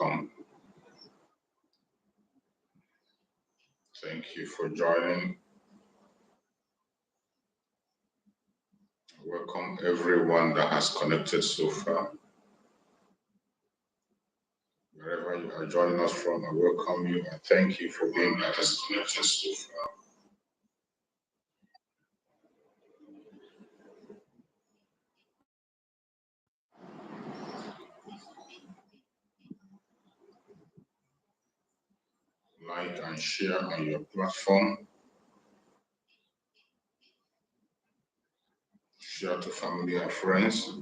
welcome. Thank you for joining. Welcome everyone that has connected so far. Wherever you are joining us from, I welcome you and thank you for being that has connected so far. Like and share on your platform. Share to family and friends.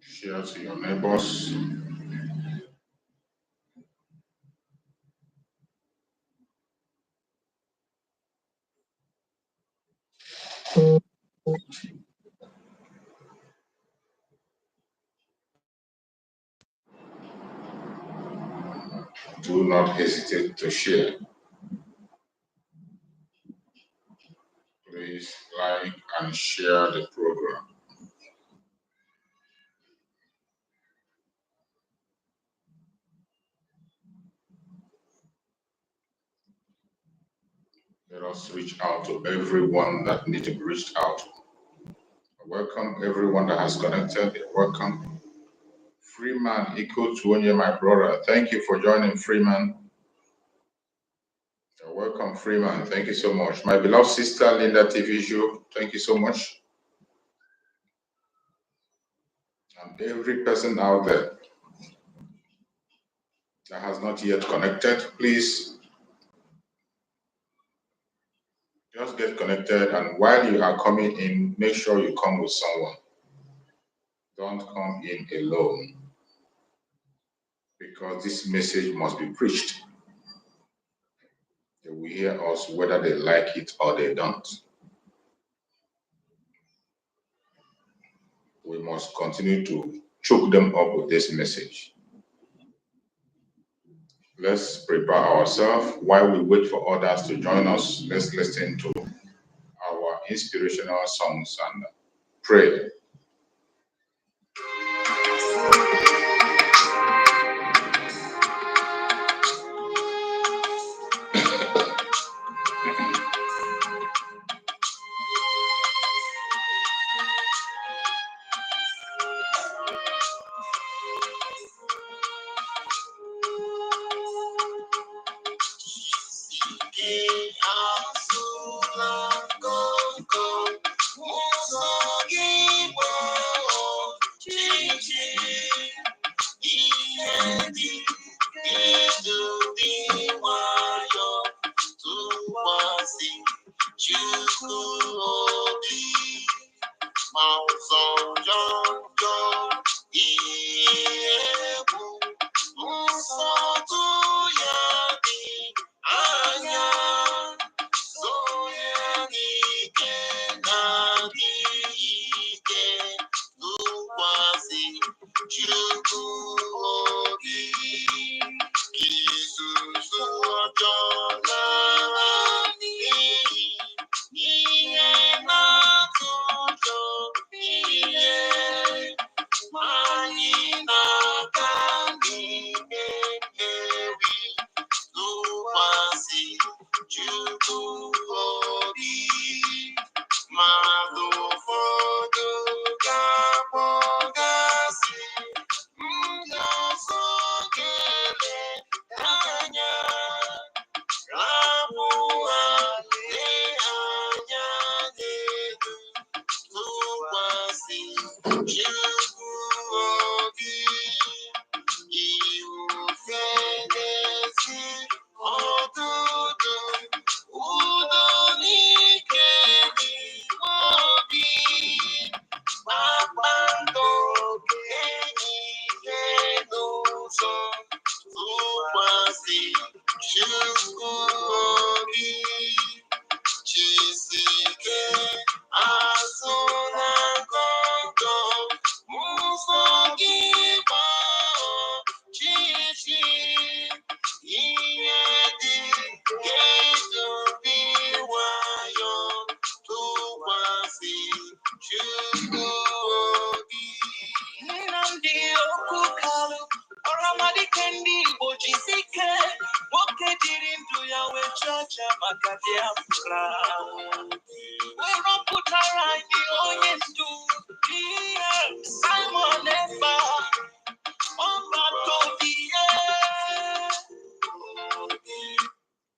Share to your neighbors. Do not hesitate to share. Please like and share the program. Let us reach out to everyone that needs to be reached out to. Welcome everyone that has connected. Welcome. Freeman Iko Tuonye, my brother. Thank you for joining, Freeman. Welcome, Freeman. Thank you so much. My beloved sister, Linda TV Show. Thank you so much. And every person out there that has not yet connected, please just get connected. And while you are coming in, make sure you come with someone. Don't come in alone, because this message must be preached. They will hear us whether they like it or they don't. We must continue to choke them up with this message. Let's prepare ourselves while we wait for others to join us. Let's listen to our inspirational songs and pray.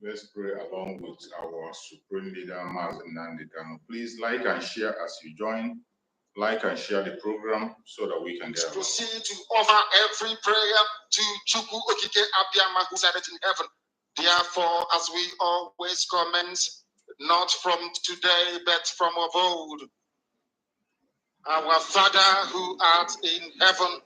Let's pray along with our Supreme Leader, Mazen Nandekano. Please like and share as you join. Like and share the program so that we can get proceed to offer every prayer to Chukwu Okike Abiyama, who said it in heaven. Therefore, as we always commence, not from today, but from of old, our Father who art in heaven,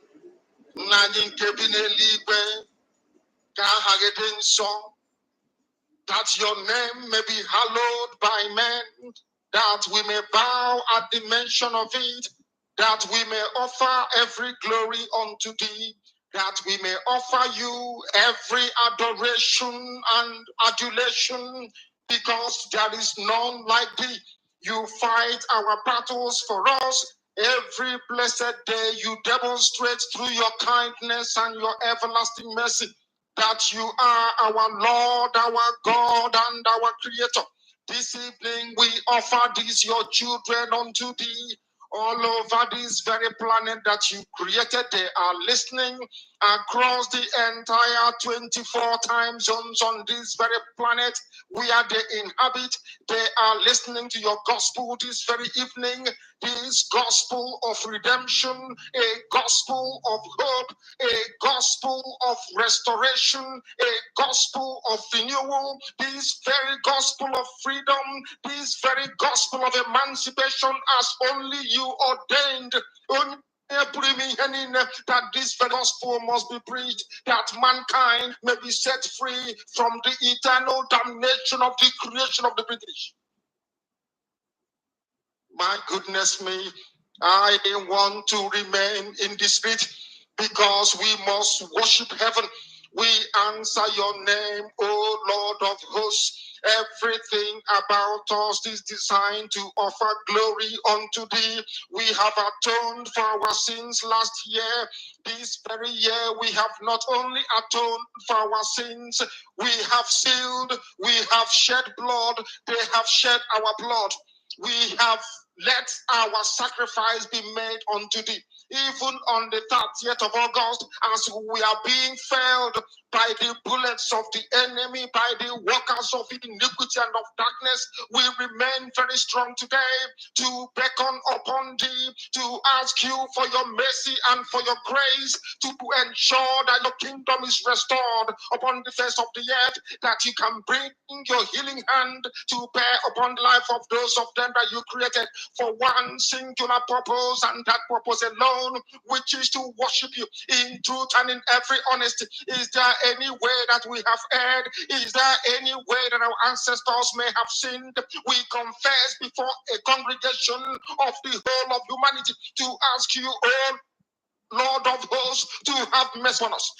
that your name may be hallowed by men, that we may bow at the mention of it, that we may offer every glory unto thee, that we may offer you every adoration and adulation, because there is none like thee. You fight our battles for us. Every blessed day you demonstrate through your kindness and your everlasting mercy that you are our Lord, our God, and our Creator. This evening we offer these your children unto thee. All over this very planet that you created, they are listening across the entire 24 time zones on this very planet where they inhabit. They are listening to your gospel this very evening, this gospel of redemption, a gospel of hope, a gospel of restoration, a gospel of renewal, this very gospel of freedom, this very gospel of emancipation as only you ordained. That this gospel must be preached, that mankind may be set free from the eternal damnation of the creation of the British. My goodness me, I want to remain in the spirit because we must worship heaven. We answer your name, O Lord of hosts. Everything about us is designed to offer glory unto thee. We have atoned for our sins last year. This very year we have not only atoned for our sins, we have sealed, we have shed blood, they have shed our blood. We have let our sacrifice be made unto thee. Even on the 30th of August, as we are being felled by the bullets of the enemy, by the workers of iniquity and of darkness, we remain very strong today to beckon upon thee, to ask you for your mercy and for your grace, to ensure that your kingdom is restored upon the face of the earth, that you can bring your healing hand to bear upon the life of those of them that you created for one singular purpose, and that purpose alone, which is to worship you in truth and in every honesty. Is there any way that we have erred? Is there any way that our ancestors may have sinned? We confess before a congregation of the whole of humanity to ask you, oh Lord of hosts, to have mercy on us.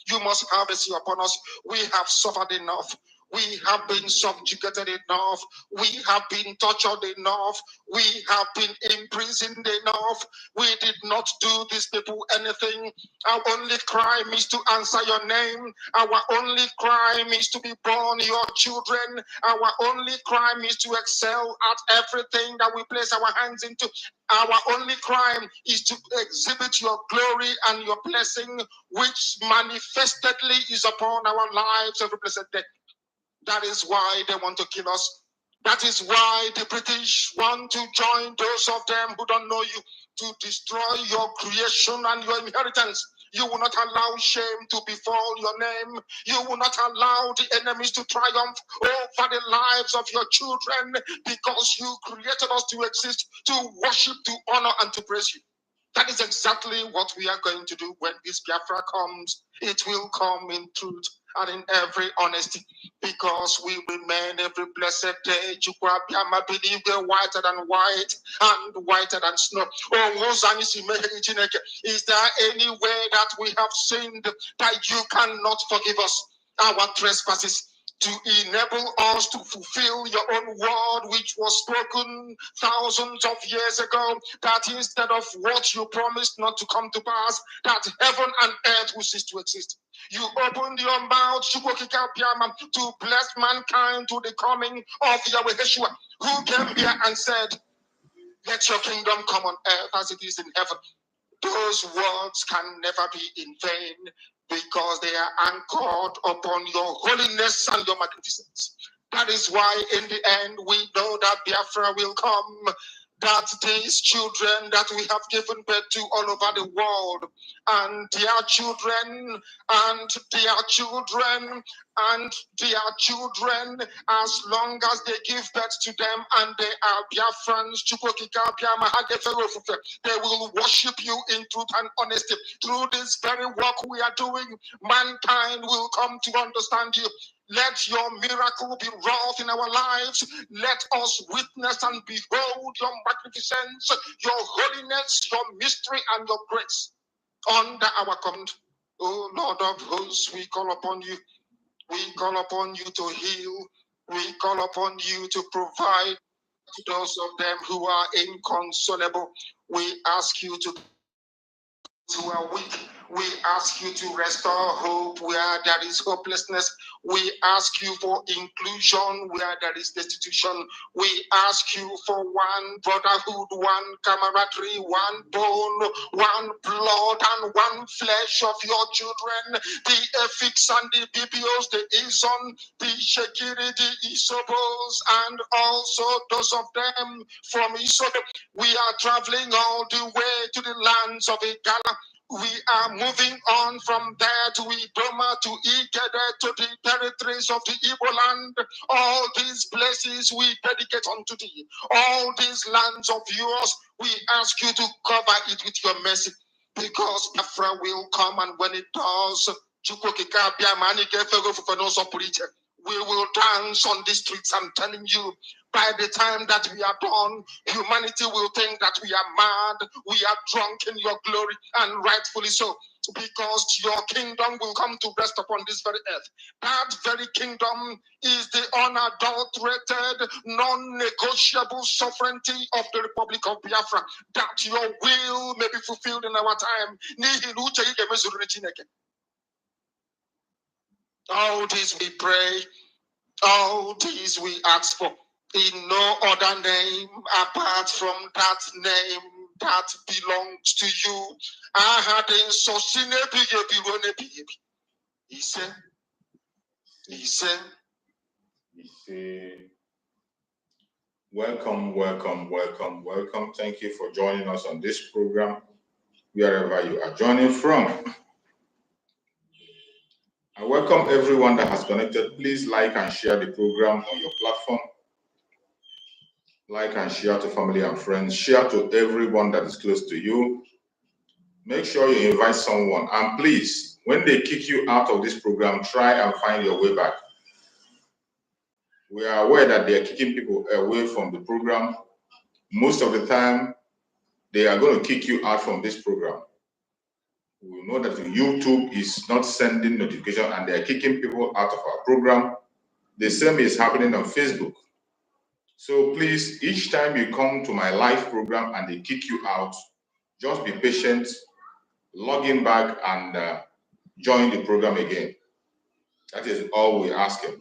You must have mercy upon us. We have suffered enough. We have been subjugated enough. We have been tortured enough. We have been imprisoned enough. We did not do these people anything. Our only crime is to answer your name. Our only crime is to be born your children. Our only crime is to excel at everything that we place our hands into. Our only crime is to exhibit your glory and your blessing, which manifestedly is upon our lives every blessed day. That is why they want to kill us. That is why the British want to join those of them who don't know you to destroy your creation and your inheritance. You will not allow shame to befall your name. You will not allow the enemies to triumph over the lives of your children, because you created us to exist, to worship, to honor, and to praise you. That is exactly what we are going to do when this Biafra comes. It will come in truth and in every honesty, because we remain every blessed day whiter than white and whiter than snow. Is there any way that we have sinned that you cannot forgive us our trespasses? to enable us to fulfill your own word, which was spoken thousands of years ago, that instead of what you promised not to come to pass, that heaven and earth will cease to exist. You opened your mouth to bless mankind to the coming of Yahweh Yeshua, who came here and said, let your kingdom come on earth as it is in heaven. Those words can never be in vain because they are anchored upon your holiness and your magnificence. That is why in the end we know that Biafra will come, that these children that we have given birth to all over the world, and their children, and their children, and their children, as long as they give birth to them and they are Biafrans, they will worship you in truth and honesty. Through this very work we are doing, mankind will come to understand you. Let your miracle be wrought in our lives. Let us witness and behold your magnificence, your holiness, your mystery, and your grace under our command. Oh Lord of hosts, we call upon you. We call upon you to heal. We call upon you to provide to those of them who are inconsolable. We ask you to who are weak. We ask you to restore hope where there is hopelessness. We ask you for inclusion where there is destitution. We ask you for one brotherhood, one camaraderie, one bone, one blood, and one flesh of your children. The Efiks and the Bibios, the Ison, the Shekiri, the Isobos, and also those of them from Isobe. We are traveling all the way to the lands of Ghana. We are moving on from there to Idoma, to Igede, to the territories of the Igbo land. All these places we dedicate unto thee. All these lands of yours, we ask you to cover it with your mercy. Because Biafra will come, and when it does, we will dance on the streets. I'm telling you, by the time that we are done, humanity will think that we are mad, we are drunk in your glory, and rightfully so, because your kingdom will come to rest upon this very earth. That very kingdom is the unadulterated, non-negotiable sovereignty of the Republic of Biafra, that your will may be fulfilled in our time. All this we pray, all these we ask for, in no other name apart from that name that belongs to you. I had in so he said, welcome, welcome, welcome, welcome. Thank you for joining us on this program, wherever you are joining from. I welcome everyone that has connected. Please like and share the program on your platform. Like and share to family and friends. Share to everyone that is close to you. Make sure you invite someone. And please, when they kick you out of this program, try and find your way back. We are aware that they are kicking people away from the program. Most of the time, they are going to kick you out from this program. We know that YouTube is not sending notification and they are kicking people out of our program. The same is happening on Facebook. So please, each time you come to my live program and they kick you out, just be patient, log in back and join the program again. That is all we ask him.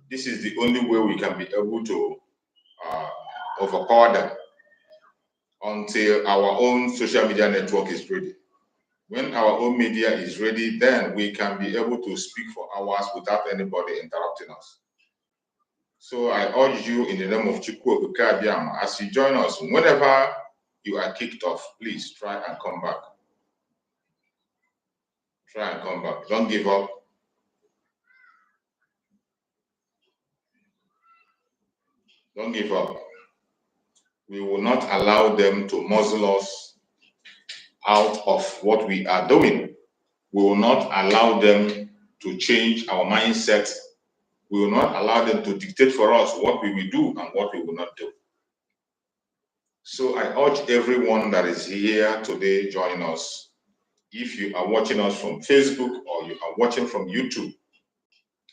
This is the only way we can be able to overpower them until our own social media network is ready. When our own media is ready, then we can be able to speak for hours without anybody interrupting us. So I urge you in the name of Chukwu Okikabiam, as you join us, whenever you are kicked off, please try and come back. Try and come back. Don't give up. Don't give up. We will not allow them to muzzle us out of what we are doing. We will not allow them to change our mindset. We will not allow them to dictate for us what we will do and what we will not do. So I urge everyone that is here today, join us. If you are watching us from Facebook or you are watching from YouTube,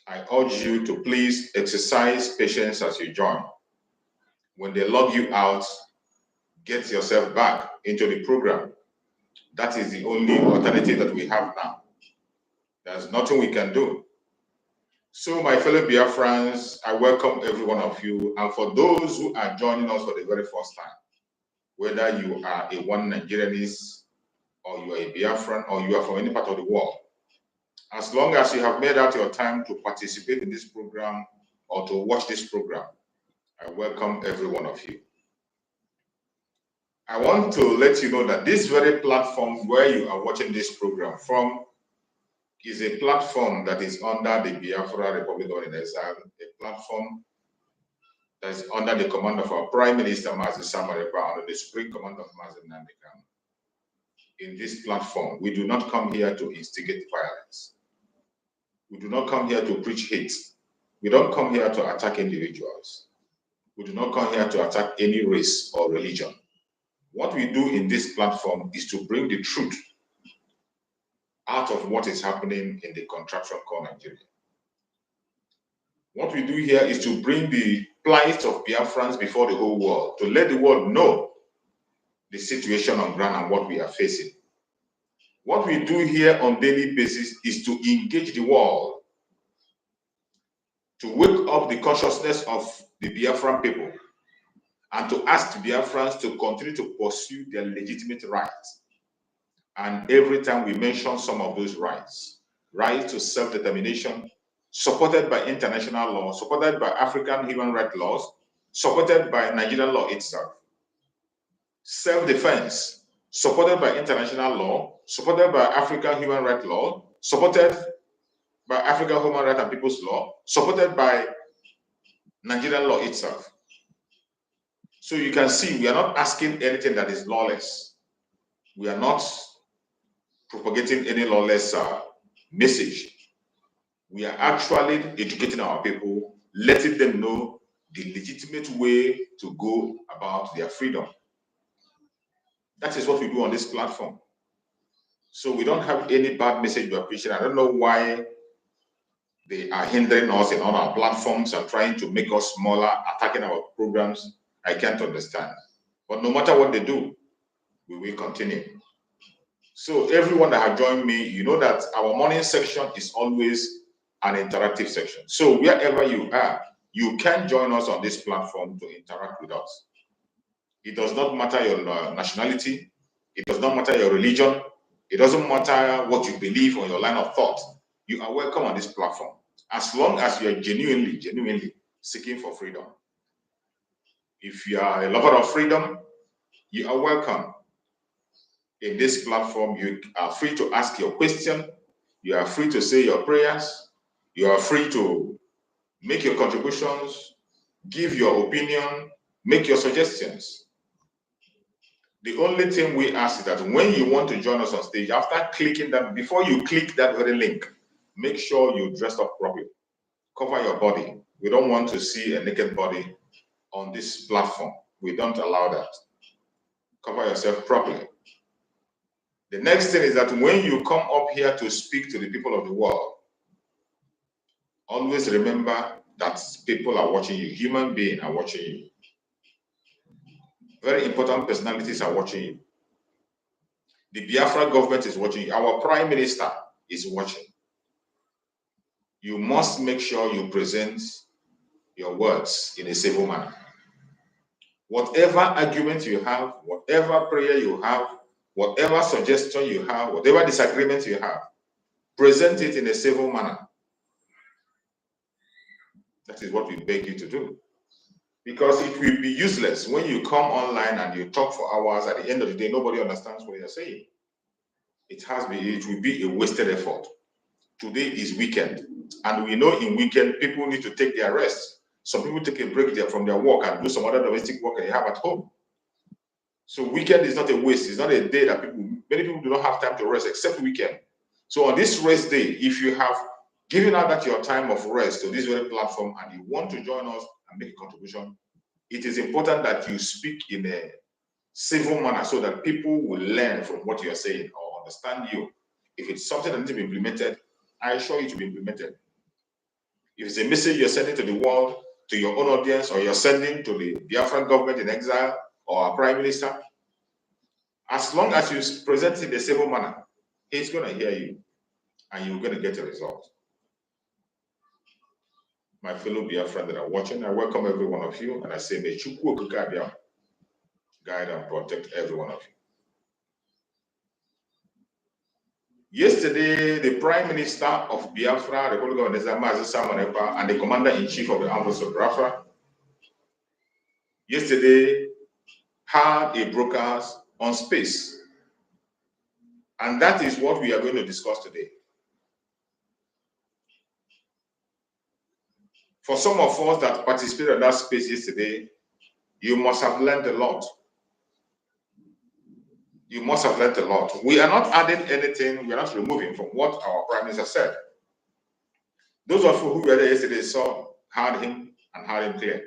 I urge you to please exercise patience as you join. When they log you out, get yourself back into the program. That is the only alternative that we have now. There's nothing we can do. So, my fellow Biafrans, I welcome every one of you. And for those who are joining us for the very first time, whether you are a one Nigerianist, or you are a Biafran, or you are from any part of the world, as long as you have made out your time to participate in this program or to watch this program, I welcome every one of you. I want to let you know that this very platform where you are watching this program from is a platform that is under the Biafra Republic of Exile, a platform that is under the command of our Prime Minister, Mazi Samareba, under the Supreme Command of Mazi Nandekam. In this platform, we do not come here to instigate violence. We do not come here to preach hate. We don't come here to attack individuals. We do not come here to attack any race or religion. What we do in this platform is to bring the truth out of what is happening in the contraption called Nigeria. What we do here is to bring the plight of Biafrans before the whole world, to let the world know the situation on ground and what we are facing. What we do here on a daily basis is to engage the world, to wake up the consciousness of the Biafran people, and to ask the Biafrans to continue to pursue their legitimate rights. And every time we mention some of those rights, right to self-determination, supported by international law, supported by African human rights laws, supported by Nigerian law itself. Self-defense, supported by international law, supported by African human rights law, supported by African human rights and people's law, supported by Nigerian law itself. So you can see we are not asking anything that is lawless. We are not propagating any lawless message. We are actually educating our people, letting them know the legitimate way to go about their freedom. That is what we do on this platform. So we don't have any bad message we are preaching. I don't know why they are hindering us in all our platforms and trying to make us smaller, attacking our programs. I can't understand. But no matter what they do, we will continue. So everyone that has joined me, you know that our morning section is always an interactive section. So wherever you are, you can join us on this platform to interact with us. It does not matter your nationality. It does not matter your religion. It doesn't matter what you believe or your line of thought. You are welcome on this platform, as long as you are genuinely seeking for freedom. If you are a lover of freedom, you are welcome. In this platform, you are free to ask your question. You are free to say your prayers. You are free to make your contributions, give your opinion, make your suggestions. The only thing we ask is that when you want to join us on stage, after clicking that, before you click that very link, make sure you dress up properly. Cover your body. We don't want to see a naked body on this platform. We don't allow that. Cover yourself properly. The next thing is that when you come up here to speak to the people of the world, always remember that people are watching you. Human beings are watching you. Very important personalities are watching you. The Biafra government is watching you. Our Prime Minister is watching. You must make sure you present your words in a civil manner. Whatever argument you have, whatever prayer you have, whatever suggestion you have, whatever disagreement you have, present it in a civil manner. That is what we beg you to do. Because it will be useless when you come online and you talk for hours. At the end of the day, nobody understands what you're saying. It will be a wasted effort. Today is weekend, and we know in weekend people need to take their rest. Some people take a break there from their work and do some other domestic work they have at home. So weekend is not a waste. It's not a day that many people do not have time to rest except weekend. So on this rest day, if you have given out that your time of rest to this very platform and you want to join us and make a contribution, it is important that you speak in a civil manner so that people will learn from what you are saying or understand you. If it's something that needs to be implemented, I assure you to be implemented. If it's a message you're sending to the world, to your own audience, or you're sending to the Biafran government in exile or our prime minister, as long as you present it in a civil manner, he's going to hear you and you're going to get a result. My fellow Biafran that are watching, I welcome every one of you and I say, may Chukwu Okike Abia guide and protect every one of you. Yesterday, the Prime Minister of Biafra, Republic of Nigeria, and the Commander-in-Chief of the Armed Forces of Biafra, yesterday had a broadcast on space. And that is what we are going to discuss today. For some of us that participated in that space yesterday, you must have learned a lot. You must have learned a lot. We are not adding anything, we are not removing from what our Prime Minister said. Those of you who were there yesterday heard him clear.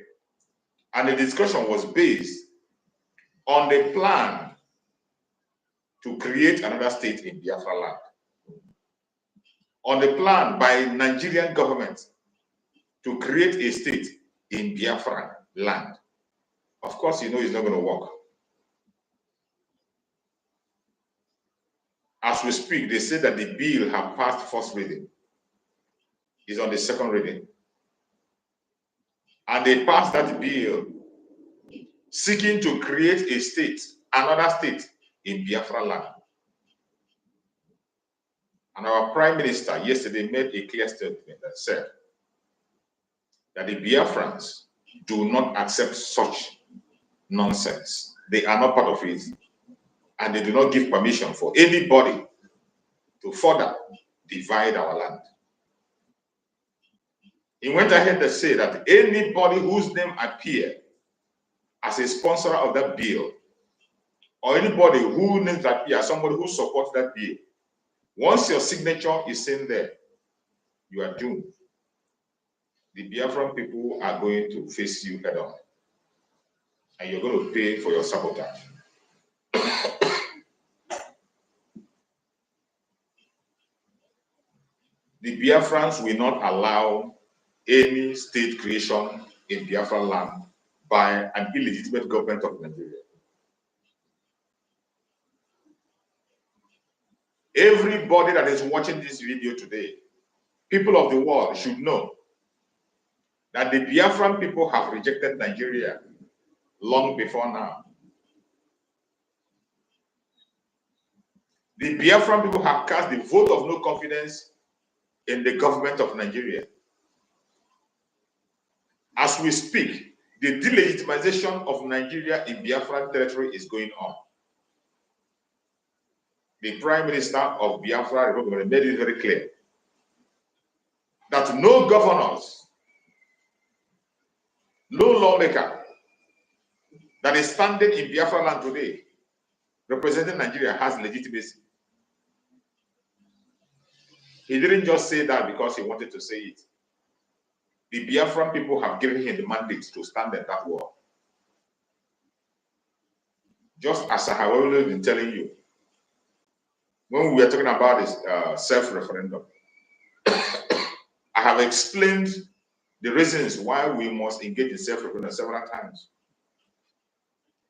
And the discussion was based on the plan to create another state in Biafra land. On the plan by Nigerian government to create a state in Biafra land. Of course, you know it's not going to work. As we speak, they say that the bill have passed first reading. It's on the second reading. And they passed that bill seeking to create a state, another state in Biafra land. And our Prime Minister yesterday made a clear statement that said that the Biafrans do not accept such nonsense. They are not part of it. And they do not give permission for anybody to further divide our land. He went ahead to say that anybody whose name appear as a sponsor of that bill, or anybody who names appear as somebody who supports that bill, once your signature is seen there, you are doomed. The Biafran people are going to face you head on, and you're going to pay for your sabotage. The Biafrans will not allow any state creation in Biafra land by an illegitimate government of Nigeria. Everybody that is watching this video today, people of the world should know that the Biafran people have rejected Nigeria long before now. The Biafran people have cast the vote of no confidence in the government of Nigeria. As we speak, the delegitimization of Nigeria in Biafran territory is going on. The Prime Minister of Biafra Republic made it very clear that no governors, no lawmaker that is standing in Biafra land today representing Nigeria has legitimacy. He didn't just say that because he wanted to say it. The Biafran people have given him the mandate to stand in that war. Just as I have always been telling you, when we were talking about this self-referendum, I have explained the reasons why we must engage in self-referendum several times.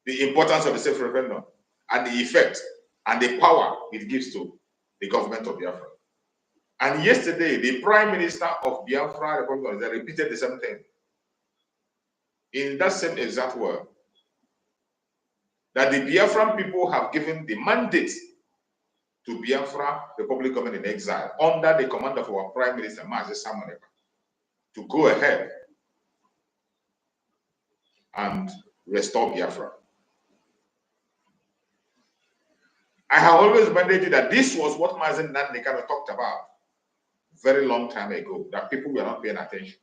The importance of the self-referendum and the effect and the power it gives to the government of Biafra. And yesterday, the Prime Minister of Biafra Republic repeated the same thing. In that same exact word, that the Biafran people have given the mandate to Biafra Republic government in exile under the command of our Prime Minister, to go ahead and restore Biafra. I have always reminded you that this was what Mazen Nandekano talked about very long time ago, that people were not paying attention.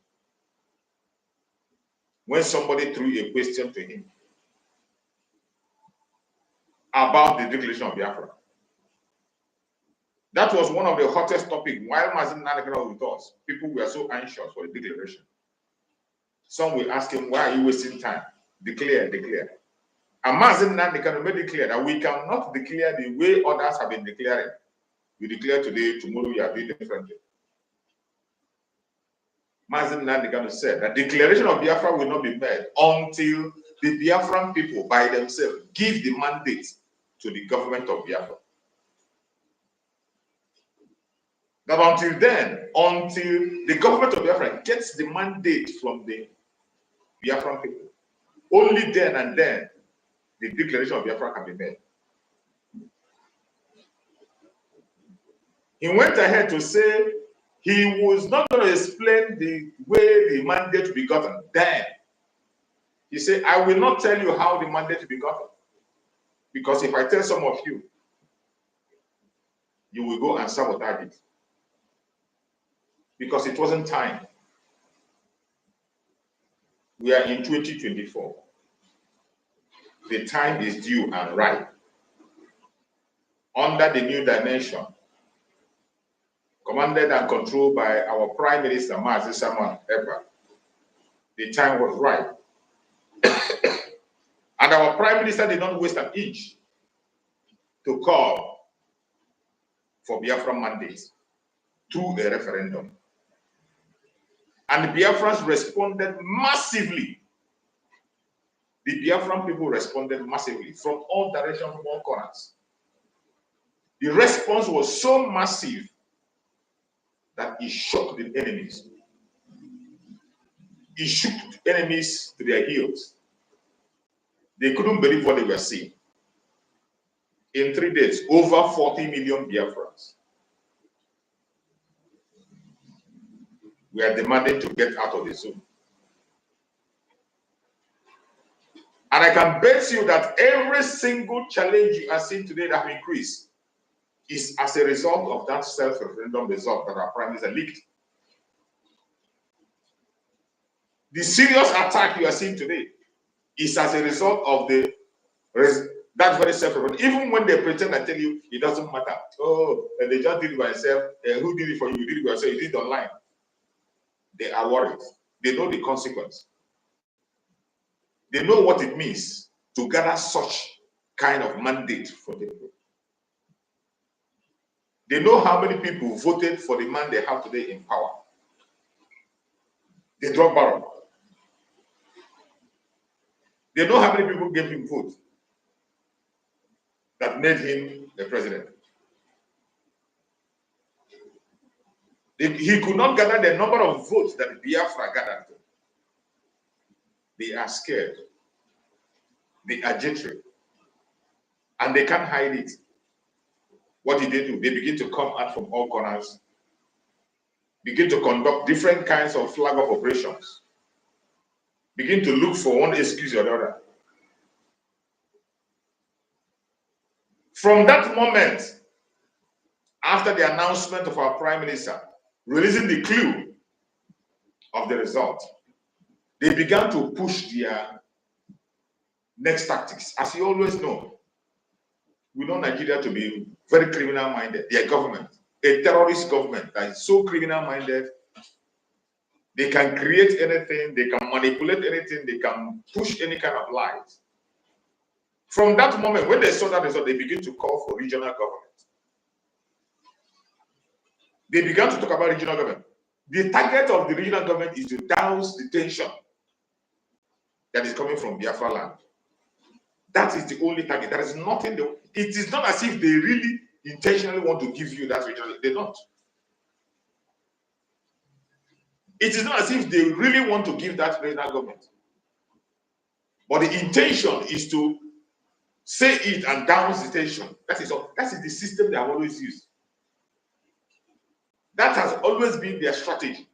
When somebody threw a question to him about the declaration of Biafra, that was one of the hottest topics. While Mazen Nandekano was with us, people were so anxious for the declaration. Some will ask him, why are you wasting time? Declare, declare. And Mazen Nandekano made it clear that we cannot declare the way others have been declaring. We declare today, tomorrow we are doing differently. Mazen Nandigano said that declaration of Biafra will not be made until the Biafran people by themselves give the mandate to the government of Biafra. That until then, until the government of Biafra gets the mandate from the Biafran people, only then and then the declaration of Biafra can be made. He went ahead to say he was not going to explain the way the mandate to be gotten. Then he said, I will not tell you how the mandate to be gotten. Because if I tell some of you, you will go and sabotage it. Because it wasn't time. We are in 2024. The time is due and right. Under the new dimension, commanded and controlled by our Prime Minister, Mazi Saman Eba, the time was right. And our Prime Minister did not waste an inch to call for Biafran mandates through a referendum. And the Biafrans responded massively. The Biafran people responded massively from all directions, from all corners. The response was so massive that it shocked the enemies. It shook the enemies to their heels. They couldn't believe what they were seeing. In 3 days, over 40 million Biafrans were demanded to get out of the zone. And I can bet you that every single challenge you are seeing today that have increased is as a result of that self-referendum result that our Prime Minister leaked. The serious attack you are seeing today is as a result of that very self-referendum. Even when they pretend and tell you it doesn't matter. Oh, they just did it by themselves. Who did it for you? You did it by yourself. You did it online. They are worried. They know the consequence. They know what it means to gather such kind of mandate for the people. They know how many people voted for the man they have today in power. The drug baron. They know how many people gave him vote that made him the president. He could not gather the number of votes that Biafra gathered. They are scared. They are jittery. And they can't hide it. What did they do? They begin to come out from all corners, begin to conduct different kinds of flag of operations, begin to look for one excuse or the other. From that moment, after the announcement of our Prime Minister releasing the clue of the result, they began to push their next tactics. As you always know, we know Nigeria to be very criminal-minded. Their government, a terrorist government that is so criminal-minded, they can create anything, they can manipulate anything, they can push any kind of lies. From that moment, when they saw that result, they begin to call for regional government. They began to talk about regional government. The target of the regional government is to douse the tension that is coming from Biafra land. That is the only target. There is nothing. It is not as if they really intentionally want to give you that regional. They don't. It is not as if they really want to give that regional government. But the intention is to say it and douse the tension. That is all. That is the system they have always used. That has always been their strategy.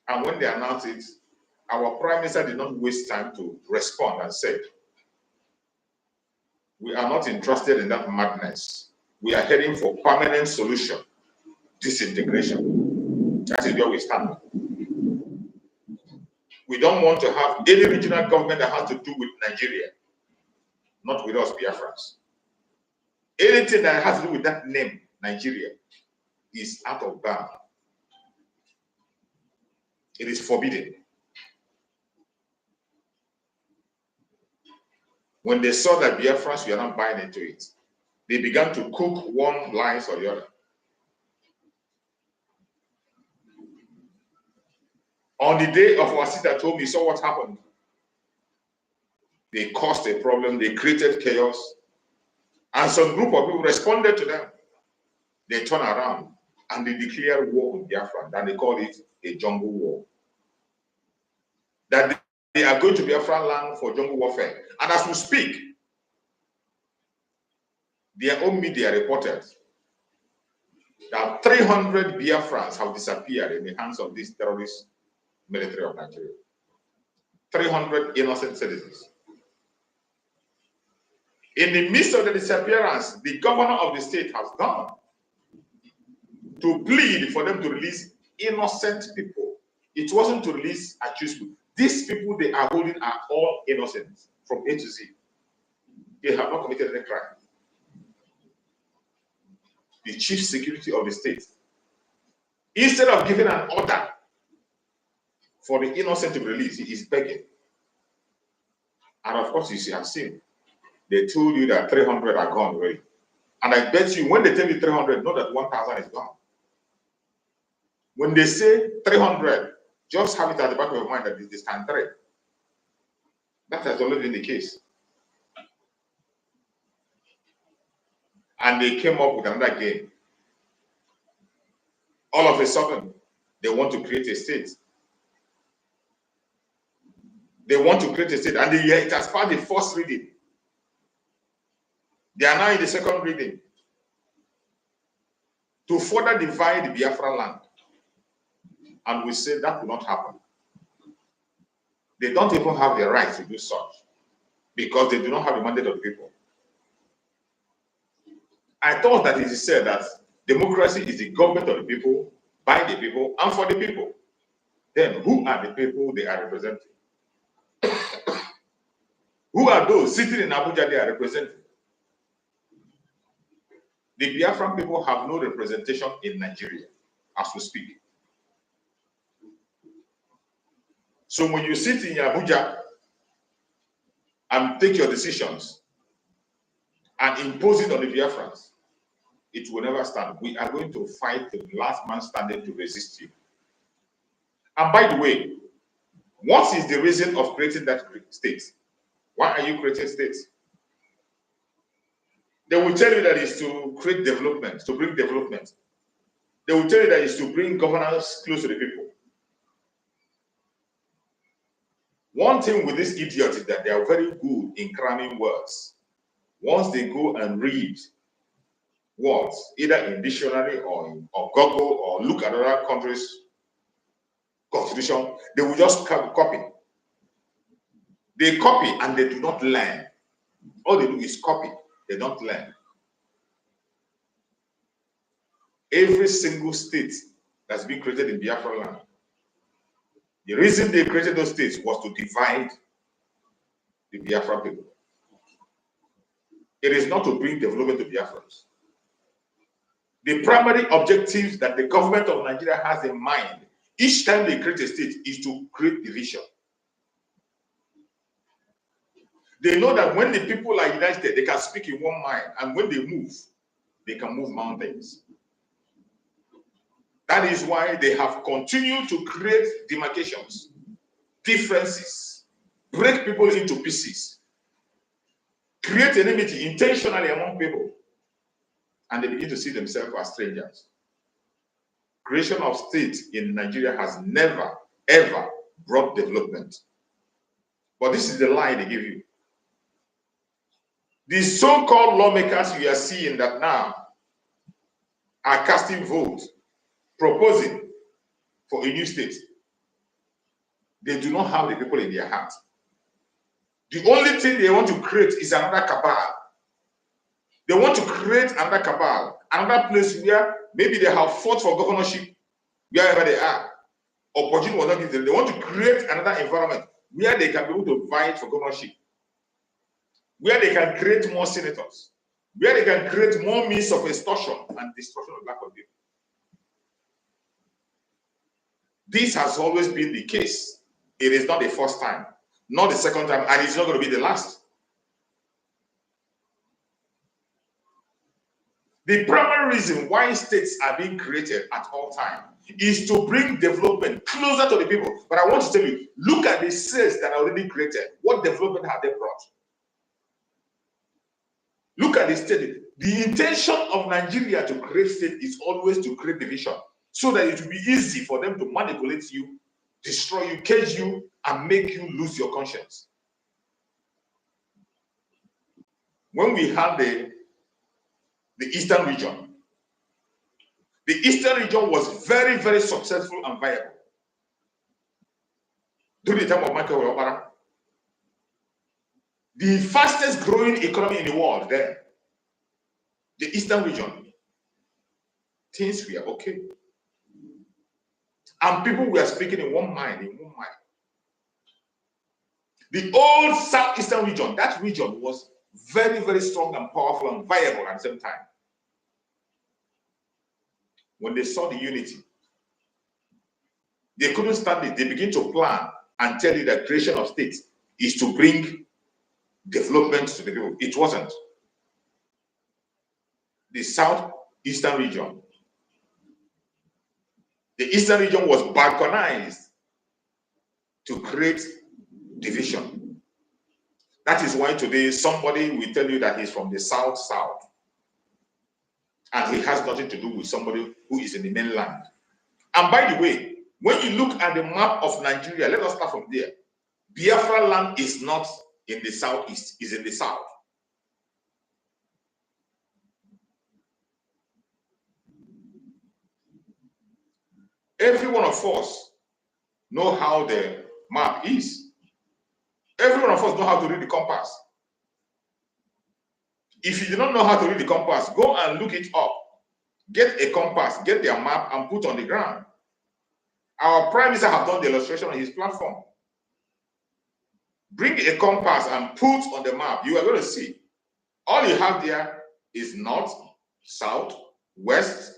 And when they announced it, our Prime Minister did not waste time to respond and said, we are not interested in that madness. We are heading for permanent solution, disintegration. That is where we stand. We don't want to have any regional government that has to do with Nigeria, not with us Biafrans. Anything that has to do with that name, Nigeria, is out of bounds. It is forbidden. When they saw that Biafrans were not buying into it, they began to cook one lies or the other. On the day of our sister told me, you saw what happened. They caused a problem, they created chaos, and some group of people responded to them. They turned around and they declared war on Biafra, and they called it a jungle war. That they are going to Biafra land for jungle warfare. And as we speak, their own media reported that 300 Biafrans have disappeared in the hands of this terrorist military of Nigeria. 300 innocent citizens. In the midst of the disappearance, the governor of the state has gone to plead for them to release innocent people. It wasn't to release accused people. These people they are holding are all innocent from A to Z. They have not committed any crime. The chief security of the state, instead of giving an order for the innocent to be released, he is begging. And of course, you have seen, they told you that 300 are gone already. And I bet you, when they tell you 300, know that 1,000 is gone. When they say 300, just have it at the back of your mind that it is times 3. That has always been the case. And they came up with another game. All of a sudden, they want to create a state. They want to create a state, and it has passed the first reading. They are now in the second reading to further divide the Biafra land. And we say that will not happen. They don't even have the right to do such because they do not have the mandate of the people. I thought that it is said that democracy is the government of the people, by the people, and for the people. Then who are the people they are representing? Who are those sitting in Abuja they are representing? The Biafran people have no representation in Nigeria as we speak. So when you sit in Abuja and take your decisions and impose it on the Biafrans, it will never stand. We are going to fight the last man standing to resist you. And by the way, what is the reason of creating that state? Why are you creating states? They will tell you that it's to create development, to bring development. They will tell you that it's to bring governance close to the people. One thing with these idiots is that they are very good in cramming words. Once they go and read words, either in dictionary or Google or look at other countries' constitution, they will just copy. They copy and they do not learn. All they do is copy. They don't learn. Every single state that's been created in Biafra land, the reason they created those states was to divide the Biafra people. It is not to bring development to Biafrans. The primary objectives that the government of Nigeria has in mind each time they create a state is to create division. They know that when the people are united, they can speak in one mind, and when they move, they can move mountains. That is why they have continued to create demarcations, differences, break people into pieces, create enmity intentionally among people, and they begin to see themselves as strangers. Creation of states in Nigeria has never, ever brought development. But this is the lie they give you. The so-called lawmakers you are seeing that now are casting votes, proposing for a new state. They do not have the people in their heart. The only thing they want to create is another cabal. They want to create another cabal, another place where maybe they have fought for governorship wherever they are. Opportunity will not give them. They want to create another environment where they can be able to fight for governorship, where they can create more senators, where they can create more means of extortion and destruction of black people. This has always been the case. It is not the first time, not the second time, and it's not going to be the last. The primary reason why states are being created at all times is to bring development closer to the people. But I want to tell you, look at the states that are already created. What development have they brought? Look at the state. The intention of Nigeria to create state is always to create division so that it will be easy for them to manipulate you, destroy you, cage you, and make you lose your conscience. When we had the Eastern region, the Eastern region was very, very successful and viable. During the time of Michael Obama, the fastest growing economy in the world there, the Eastern region, things were okay. And people were speaking in one mind, The old Southeastern region, that region was very, very strong and powerful and viable at the same time. When they saw the unity, they couldn't stand it. They began to plan and tell you that creation of states is to bring development to the people. It wasn't. The Southeastern region, the Eastern region was balkanized to create division. That is why today somebody will tell you that he's from the South, and he has nothing to do with somebody who is in the mainland. And by the way, when you look at the map of Nigeria, let us start from there. Biafra land is not in the southeast, it's in the south. Every one of us know how the map is. Every one of us know how to read the compass. If you do not know how to read the compass, go and look it up. Get a compass, get their map, and put on the ground. Our Prime Minister have done the illustration on his platform. Bring a compass and put on the map. You are going to see. All you have there is north, south, west,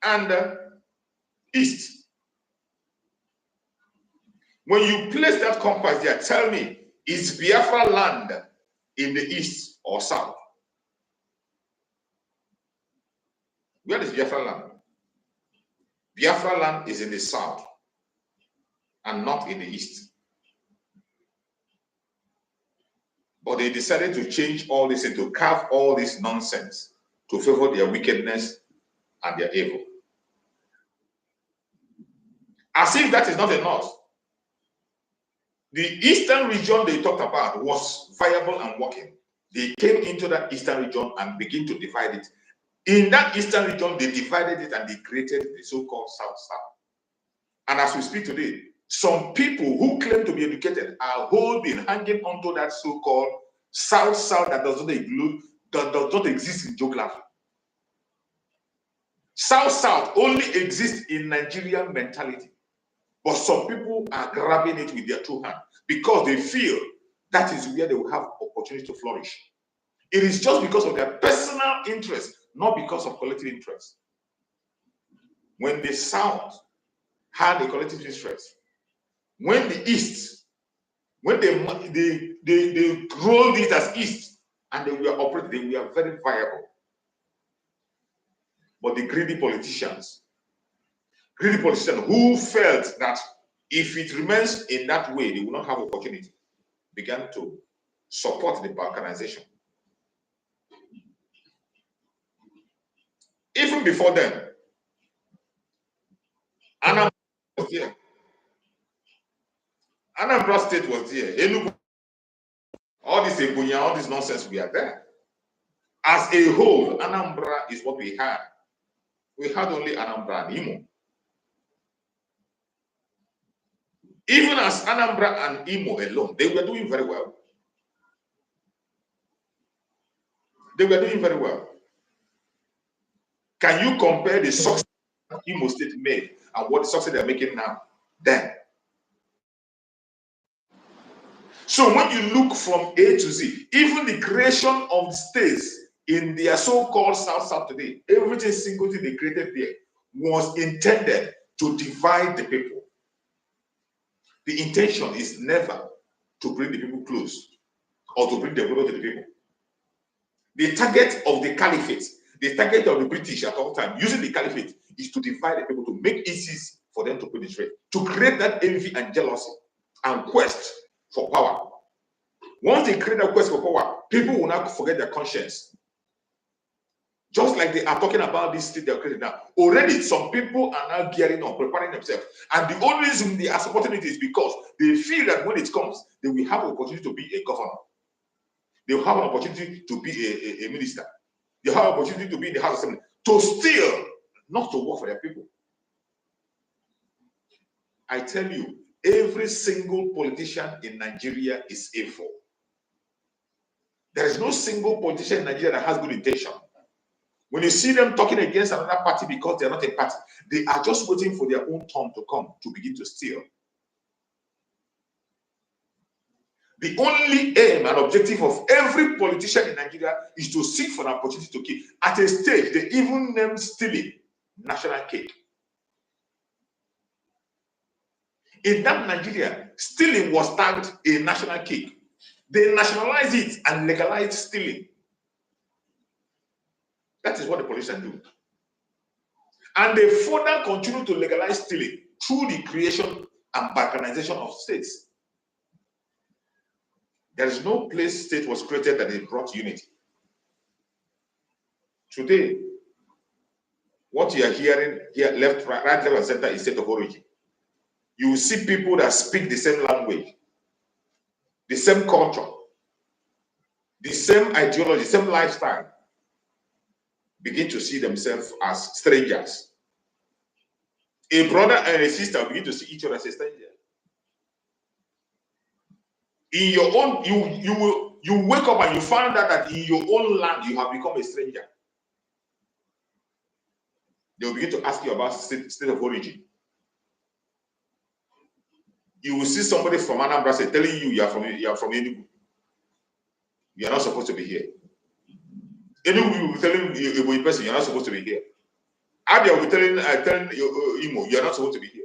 and east. When you place that compass there, tell me, is Biafra land in the east or south? Where is Biafra land? Biafra land is in the south and not in the east. But they decided to change all this and to carve all this nonsense to favor their wickedness and their evil. As if that is not enough. The eastern region they talked about was viable and working. They came into that eastern region and began to divide it. In that eastern region, they divided it and they created the so-called South-South. And as we speak today, some people who claim to be educated are holding, hanging onto that so-called South-South that does not exist in geography. South-South only exists in Nigerian mentality. But some people are grabbing it with their two hands because they feel that is where they will have opportunity to flourish. It is just because of their personal interest, not because of collective interest. When the South had a collective interest, when the East, when they rolled it as East and they were operating, they were very viable. But the greedy politicians who felt that if it remains in that way, they will not have opportunity, began to support the balkanization. Even before then, Anambra was there. Anambra State was there. Enugu, all this Ebunya, all this nonsense, we are there. As a whole, Anambra is what we had. We had only Anambra and Imo. Even as Anambra and Imo alone, they were doing very well. They were doing very well. Can you compare the success Imo State made and what the success they're making now? Then. So when you look from A to Z, even the creation of the states in their so-called South today, everything single thing they created there was intended to divide the people. The intention is never to bring the people close or to bring development to the people. The target of the caliphate The target of the British at all times, using the caliphate, is to divide the people, to make it easy for them to penetrate, to create that envy and jealousy and quest for power. Once they create that quest for power, people will not forget their conscience. Just like they are talking about this state they're creating now. Already, some people are now gearing up, preparing themselves. And the only reason they are supporting it is because they feel that when it comes, they will have an opportunity to be a governor. They will have an opportunity to be a minister. They have an opportunity to be in the House of Assembly. To steal, not to work for their people. I tell you, every single politician in Nigeria is evil. There is no single politician in Nigeria that has good intention. When you see them talking against another party because they are not a party, they are just waiting for their own turn to come to begin to steal. The only aim and objective of every politician in Nigeria is to seek for an opportunity to kill. At a stage, they even named stealing national cake. In that Nigeria, stealing was tagged a national cake. They nationalized it and legalized stealing. That is what the politicians do. And they further continue to legalize stealing through the creation and balkanization of states. There is no place state was created that it brought unity. Today, what you are hearing here, left, right, left, and center is state of origin. You will see people that speak the same language, the same culture, the same ideology, same lifestyle, begin to see themselves as strangers. A brother and a sister begin to see each other as a stranger. In your own, you wake up and you find out that in your own land you have become a stranger. They will begin to ask you about state of origin. You will see somebody from Anambra telling you you are from Enugu. You are not supposed to be here. Enugu will be telling you a person you are not supposed to be here. Abia will be telling Imo you are not supposed to be here.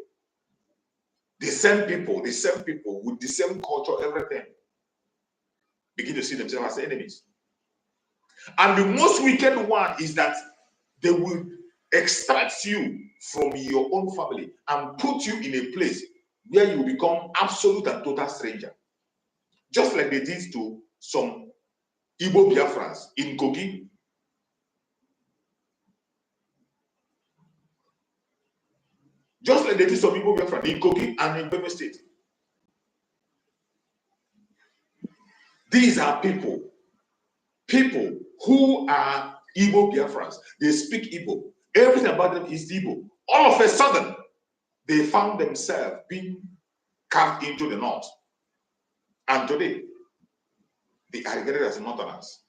The same people with the same culture, everything, begin to see themselves as enemies. And the most wicked one is that they will extract you from your own family and put you in a place where you become absolute and total stranger. Just like they did to some Igbo Biafrans in Kogi. Just like they did some Igbo Biafrans in Kogi and in Benue State. These are people who are Igbo Biafrans. They speak Igbo. Everything about them is Igbo. All of a sudden, they found themselves being carved into the north. And today, they are regarded as northerners.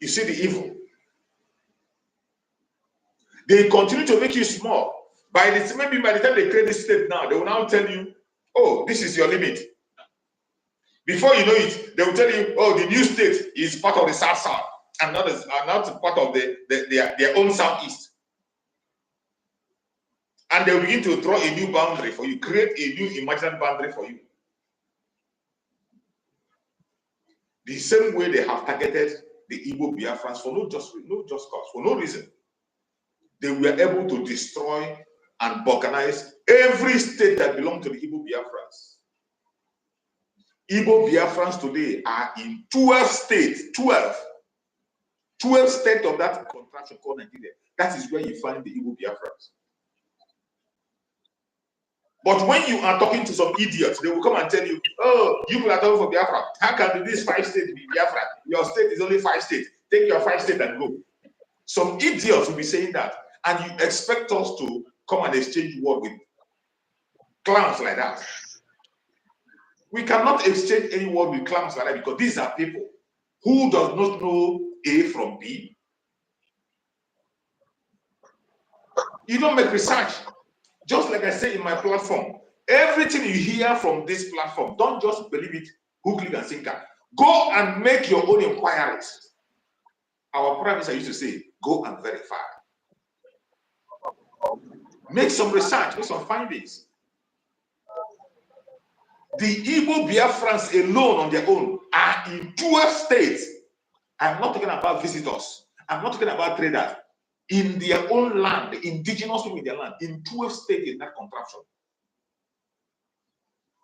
You see the evil. They continue to make you small. Maybe by the time they create this state now, they will now tell you, oh, this is your limit. Before you know it, they will tell you, oh, the new state is part of the South and not part of their own Southeast. And they will begin to draw a new boundary for you, create a new imaginary boundary for you. The same way they have targeted the Igbo Biafrans for no just cause, for no reason. They were able to destroy and balkanize every state that belonged to the Igbo Biafrans. Igbo Biafrans today are in 12 states, 12 states of that contraction called Nigeria. That is where you find the Igbo Biafrans. But when you are talking to some idiots, they will come and tell you, oh, you are talking for Biafra. How can these 5 states be Biafra? Your state is only 5 states. Take your 5 states and go. Some idiots will be saying that. And you expect us to come and exchange word with clowns like that. We cannot exchange any word with clowns like that because these are people who does not know A from B. You don't make research. Just like I say in my platform, everything you hear from this platform, don't just believe it, hook, click, and sinker. Go and make your own inquiries. Our prime minister used to say, go and verify. Make some research, make some findings. The Igbo Biafrans alone on their own are Now, in 12 states, I'm not talking about visitors, I'm not talking about traders. In their own land, the indigenous people in their land, in 12 states in that contraption.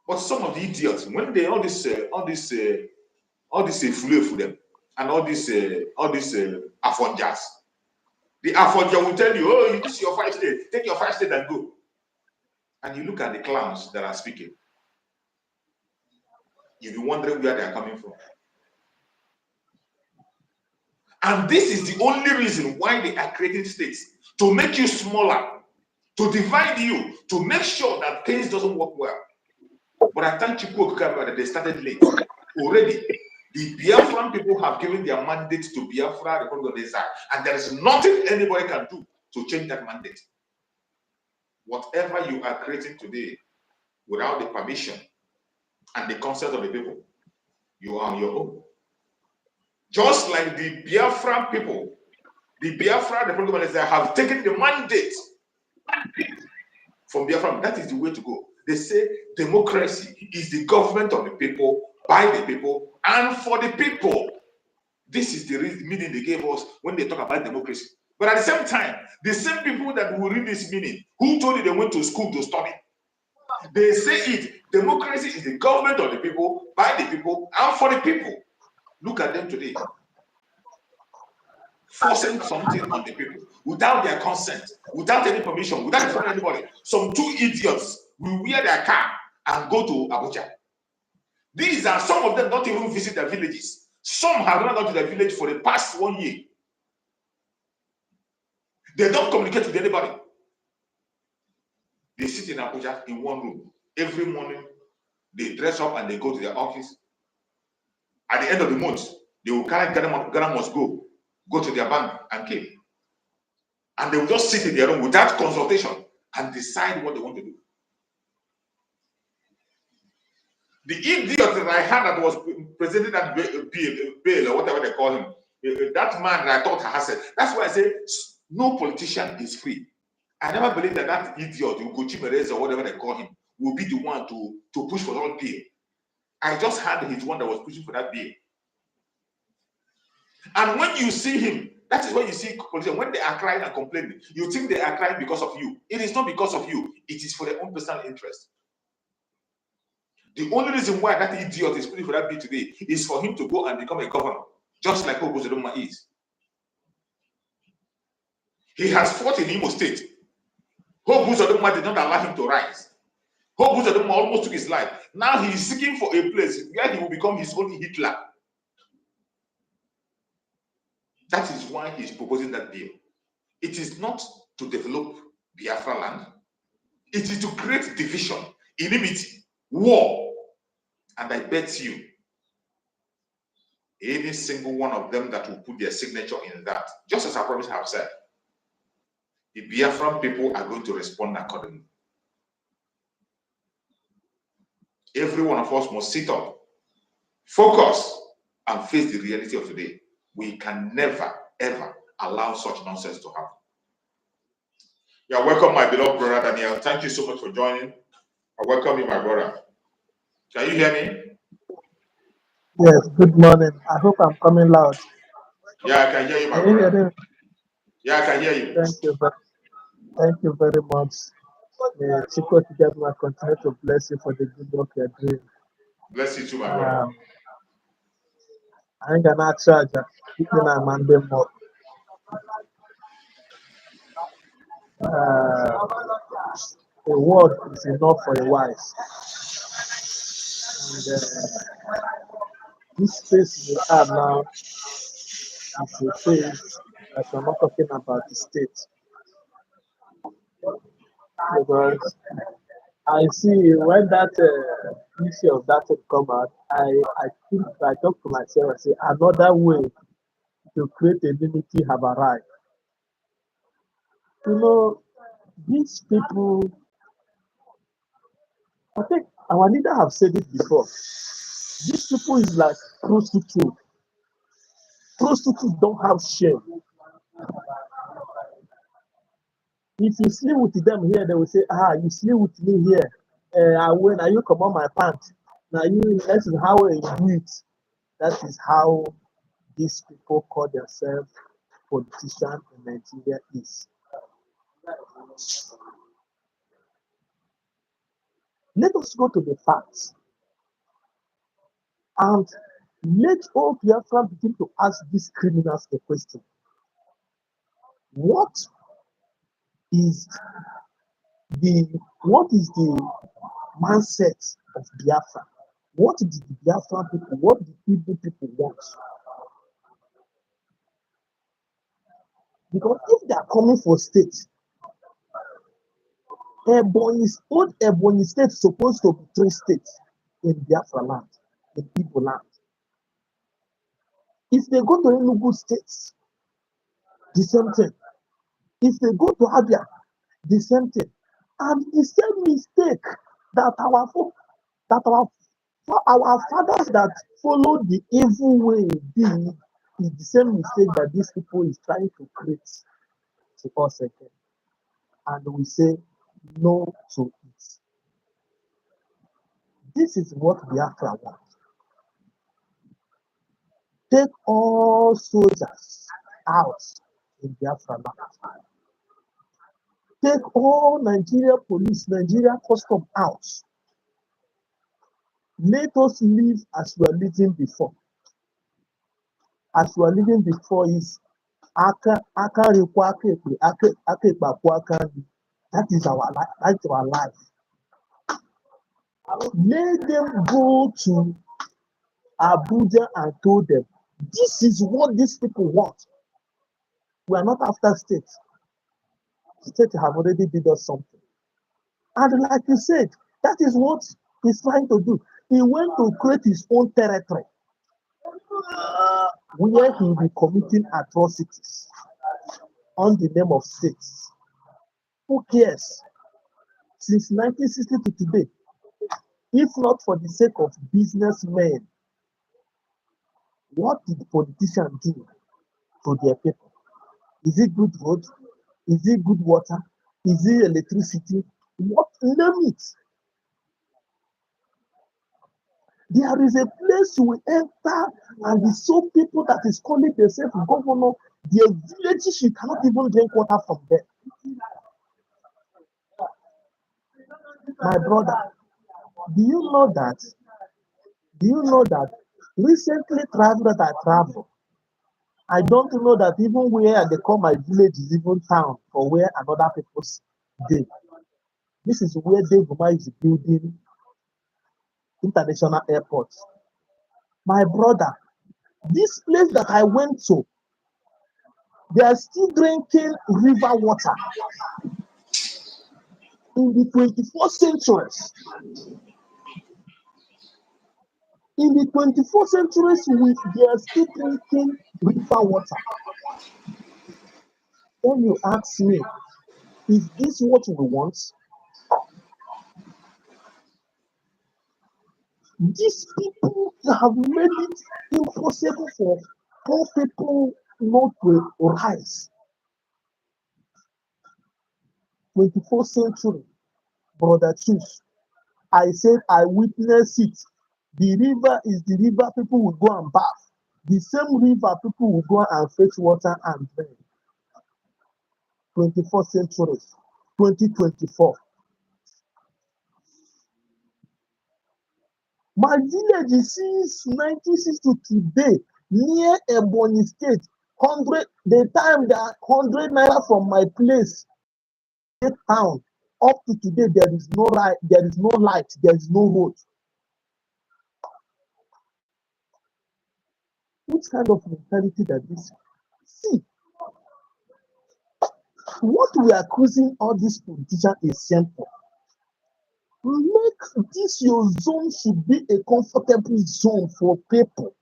But some of the idiots, when they all this fule for them, and all this afonjas, the afonja will tell you, oh, this is your 5 states, take your 5 states and go. And you look at the clowns that are speaking, you'll be wondering where they are coming from. And this is the only reason why they are creating states, to make you smaller, to divide you, to make sure that things doesn't work well. But I thank you that they started late. Already, the Biafran people have given their mandate to Biafra, and there is nothing anybody can do to change that mandate. Whatever you are creating today, without the permission and the consent of the people, you are on your own. Just like the Biafran people, the Biafra Republic have taken the mandate from Biafra. That is the way to go. They say democracy is the government of the people, by the people, and for the people. This is the meaning they gave us when they talk about democracy. But at the same time, the same people that will read this meaning, who told you they went to school to study, they say it, democracy is the government of the people, by the people, and for the people. Look at them today, forcing something on the people without their consent, without any permission, without informing anybody. Some 2 idiots will wear their car and go to Abuja. These are some of them not even visit their villages. Some have not gone to their village for the past 1 year. They don't communicate with anybody. They sit in Abuja in one room. Every morning, they dress up and they go to their office. At the end of the month, they will carry Ghana must go to their bank and keep. And they will just sit in their room without consultation and decide what they want to do. The idiot that I had that was presented at bail or whatever they call him, that man that I thought has said, that's why I say no politician is free. I never believed that idiot, Ugochi Merez or whatever they call him, will be the one to push for that bill. I just had his one that was pushing for that bill. And when you see him, that is when you see politicians, when they are crying and complaining, you think they are crying because of you. It is not because of you. It is for their own personal interest. The only reason why that idiot is pushing for that bill today is for him to go and become a governor, just like Hobo Zodoma is. He has fought in Imo State. Hobo Zodoma did not allow him to rise. Hobo Zodoma almost took his life. Now he is seeking for a place where he will become his own Hitler. That is why he is proposing that bill. It is not to develop Biafra land. It is to create division, enmity, war. And I bet you, any single one of them that will put their signature in that, just as I promised I have said, the Biafran people are going to respond accordingly. Every one of us must sit up, focus, and face the reality of today. We can never, ever allow such nonsense to happen. You are welcome, my beloved brother Daniel. Thank you so much for joining. I welcome you, my brother. Can you hear me? Yes, good morning. I hope I'm coming loud. Yeah, I can hear you, my brother. Yeah, I can hear you. Thank you very much. Chico Together continue to bless you for the good work you're doing. Bless you too, my brother. I ain't gonna charge you. Monday more. A word is enough for a wise. And this space we are now is a space that we're not talking about the state. Because I see when that issue of that come out, I think I talk to myself and say another way to create a unity have arrived. You know, these people, I think our leader have said it before. These people is like prostitute. Prostitutes don't have shame. If you sleep with them here, they will say, you sleep with me here. When are you come on my pants? Now you, this is how you do it. That is how these people call themselves politicians in Nigeria is. Let us go to the facts and let all Biafra begin to ask these criminals a question. What is the mindset of Biafra? What did the Biafra people, what the Igbo people want? Because if they are coming for state, old Ebonyi state is supposed to be 3 states in Biafra land, in Igbo land. If they go to Enugu states, the same thing. If they go to Abia, the same thing. And the same mistake that our fathers that followed the evil way did is the same mistake that these people is trying to create to us again. And we say no to it. This is what Biafra wants. Take all soldiers out in Biafra land. Take all Nigeria police, Nigeria custom out. Let us live as we are living before. As we are living before is that is our life. That's our life. Let them go to Abuja and told them, this is what these people want. We are not after state. State have already did us something. And like you said, that is what he's trying to do. He went to create his own territory where he will be committing atrocities on the name of states. Who cares? Since 1960 to today, if not for the sake of businessmen, what did politicians do to their people? Is it good road? Is it good water? Is it electricity? What? Name it. There is a place you will enter and the so people that is calling themselves governor, their villages, you cannot even drink water from there. My brother, do you know that? Do you know that recently traveled I traveled? I don't know that even where they call my village is even town for where another people's day. This is where Devuma is building international airports. My brother, this place that I went to, they are still drinking river water in the 24th century. In the 24th century, they are still drinking river water. When you ask me, is this what we want? These people have made it impossible for poor people not to rise. 24th century, brother choose. I said I witnessed it. The river is the river people will go and bath. The same river people will go and fetch water and drink. 24th century, 2024. My village is since 1960 today, near Ebonyi State. 100, the time that 100 naira from my place, town, up to today, there is no right, there is no light, there is no road. Which kind of mentality that this? See, what we are accusing all these politicians is simple. Make this your zone should be a comfortable zone for people.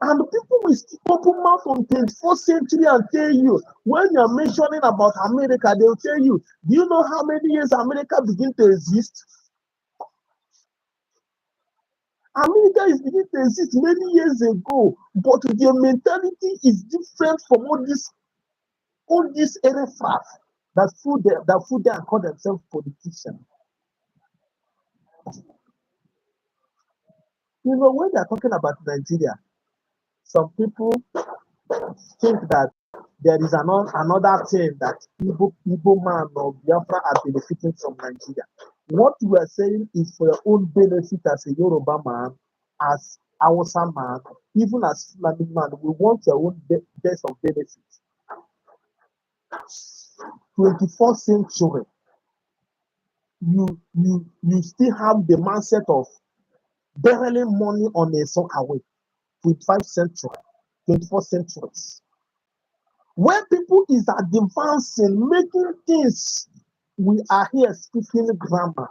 And people will still open mouth on 24th century and tell you, when you're mentioning about America, they'll tell you, do you know how many years America began to exist? America is beginning to exist many years ago, but their mentality is different from all this aircraft that food there and call themselves politicians. You know, when they're talking about Nigeria, some people think that there is another thing that Igbo man or Biafra are benefiting from Nigeria. What we are saying is for your own benefit as a Yoruba man, as Hausa man, even as Fulani man, we want your own best of benefits. 21st century, you still have the mindset of barreling money on a soccer way. 25th century, 24th centuries. When people is advancing, making things, we are here speaking grammar.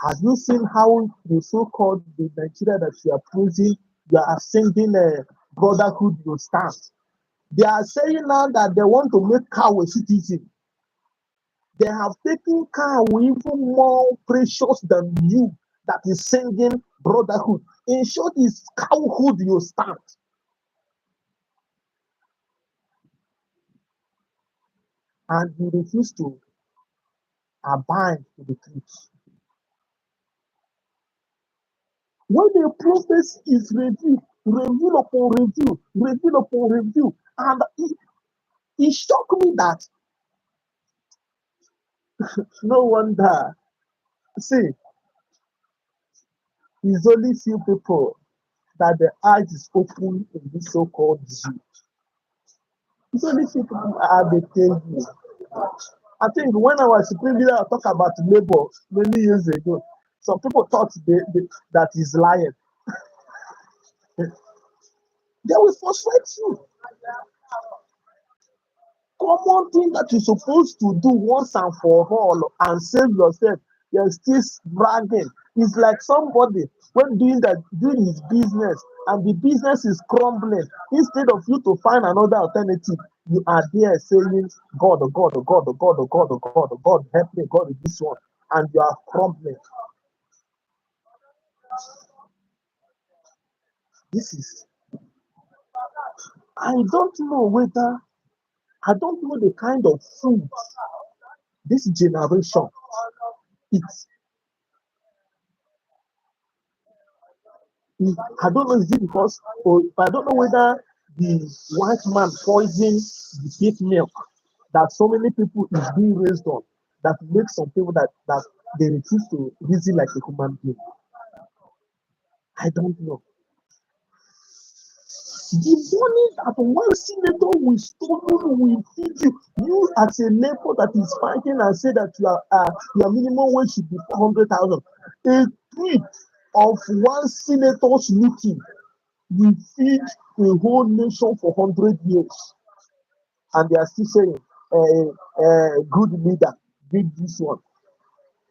Have you seen how the so-called the Nigeria that you are praising, you are sending a brotherhood you stand? They are saying now that they want to make cow a citizen. They have taken cow even more precious than you that is sending brotherhood. In short, it's cowhood you stand. And you refuse to abide to the truth. When the prophecy is review upon review, and it shocked me that no wonder. See, it's only few people that the eyes is open in this so-called Jew. It's only few people they tell you. I think when I was supreme leader, I talked about labor many years ago. Some people thought that he's lying. They will frustrate you. Common thing that you're supposed to do once and for all and save yourself, you're still bragging. It's like somebody when doing his business and the business is crumbling. Instead of you to find another alternative, you are there saying, God, oh God, oh God, oh God, oh God, oh God, oh God, help me, God, with this one, and you are crumbling. This is, I don't know the kind of food this generation eats. I don't know, is it because, or I don't know whether the white man poisoned the pig milk that so many people is being raised on that makes some people that they refuse to reason like a human being. I don't know. The money that one senator will stolen will feed you. You as a neighbor that is fighting and say that your minimum wage should be 400,000. A tweet of one senator's meeting will feed a whole nation for 100 years. And they are still saying, good leader, did this one.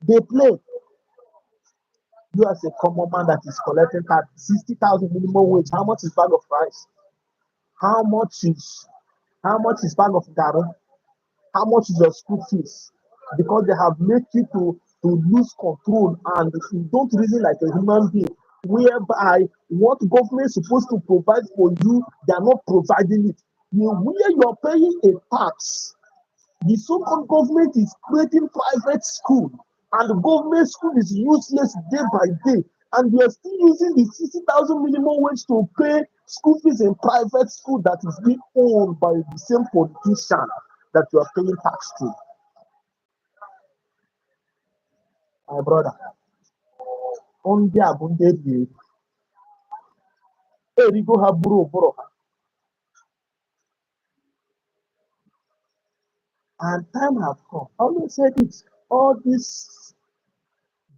They play. You as a common man that is collecting 60,000 minimum wage, how much is bag of rice? How much is bag of garum? How much is your school fees? Because they have made you to lose control and you don't reason like a human being, whereby what government is supposed to provide for you, they are not providing it. Where you are paying a tax, the so-called government is creating private school, and the government school is useless day by day, and you are still using the 60,000 minimum wage to pay school fees in private school that is being owned by the same politician that you are paying tax to. My brother, on the abundant erigo ha buru ha. And time have come. I always said it. All these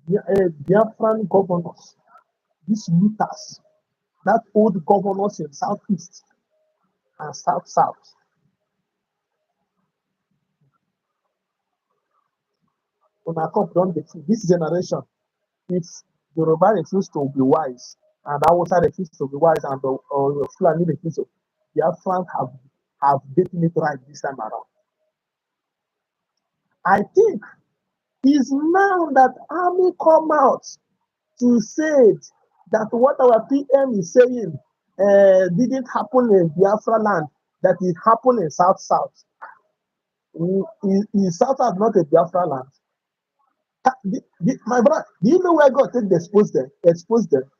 Biafran governors, these looters, that old governors in Southeast and South, when I come down this generation, if Yoruba refuse to be wise, and Hausa refuse to be wise, and or Fulani refuse to, Biafrans have getting it right this time around. I think it's now that army come out to say that what our PM is saying didn't happen in Biafra land, that it happened in South. Is South South not a Biafra land? My brother, do you know where God take the expose them? Expose them.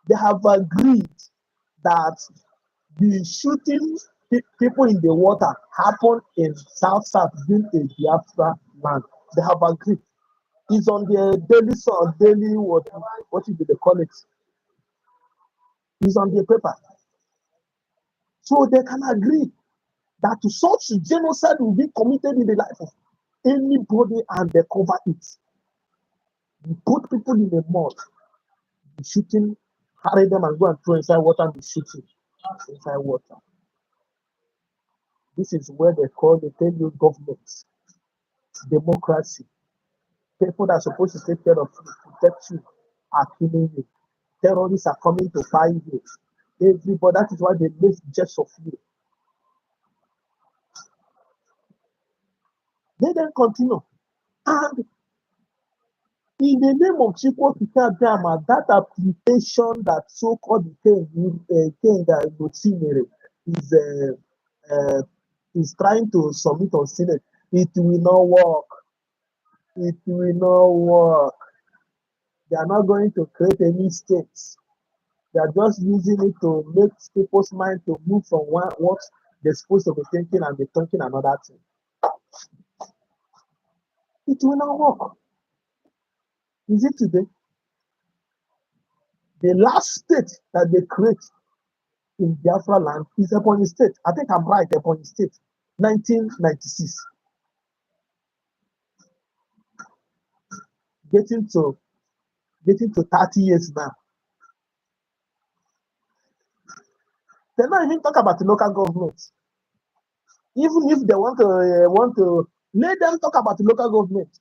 They have agreed that the shooting people in the water happen in South South being a Biafra land. They have agreed. It's on the daily what do they call it? It's on the paper. So they can agree that such genocide will be committed in the life of anybody and they cover it. You put people in the mud, be shooting, carry them and go and throw inside water and be shooting inside water. This is where they tell you government, democracy. People that are supposed to take care of you, protect you, are killing you. Terrorists are coming to find you. Everybody, that is why they make jest of you. They then continue. And in the name of Chikwo Kikabiyama, that application that so-called King is trying to submit on Senate, it will not work. It will not work. They are not going to create any states. They are just using it to make people's mind to move from what they're supposed to be thinking and be thinking another thing. It will not work. Is it today? The last state that they create in Biafra land is Ebonyi State. I think I'm right, Ebonyi State, 1996. Getting to 30 years now. They don't even talk about the local government. Even if they want to let them talk about the local government.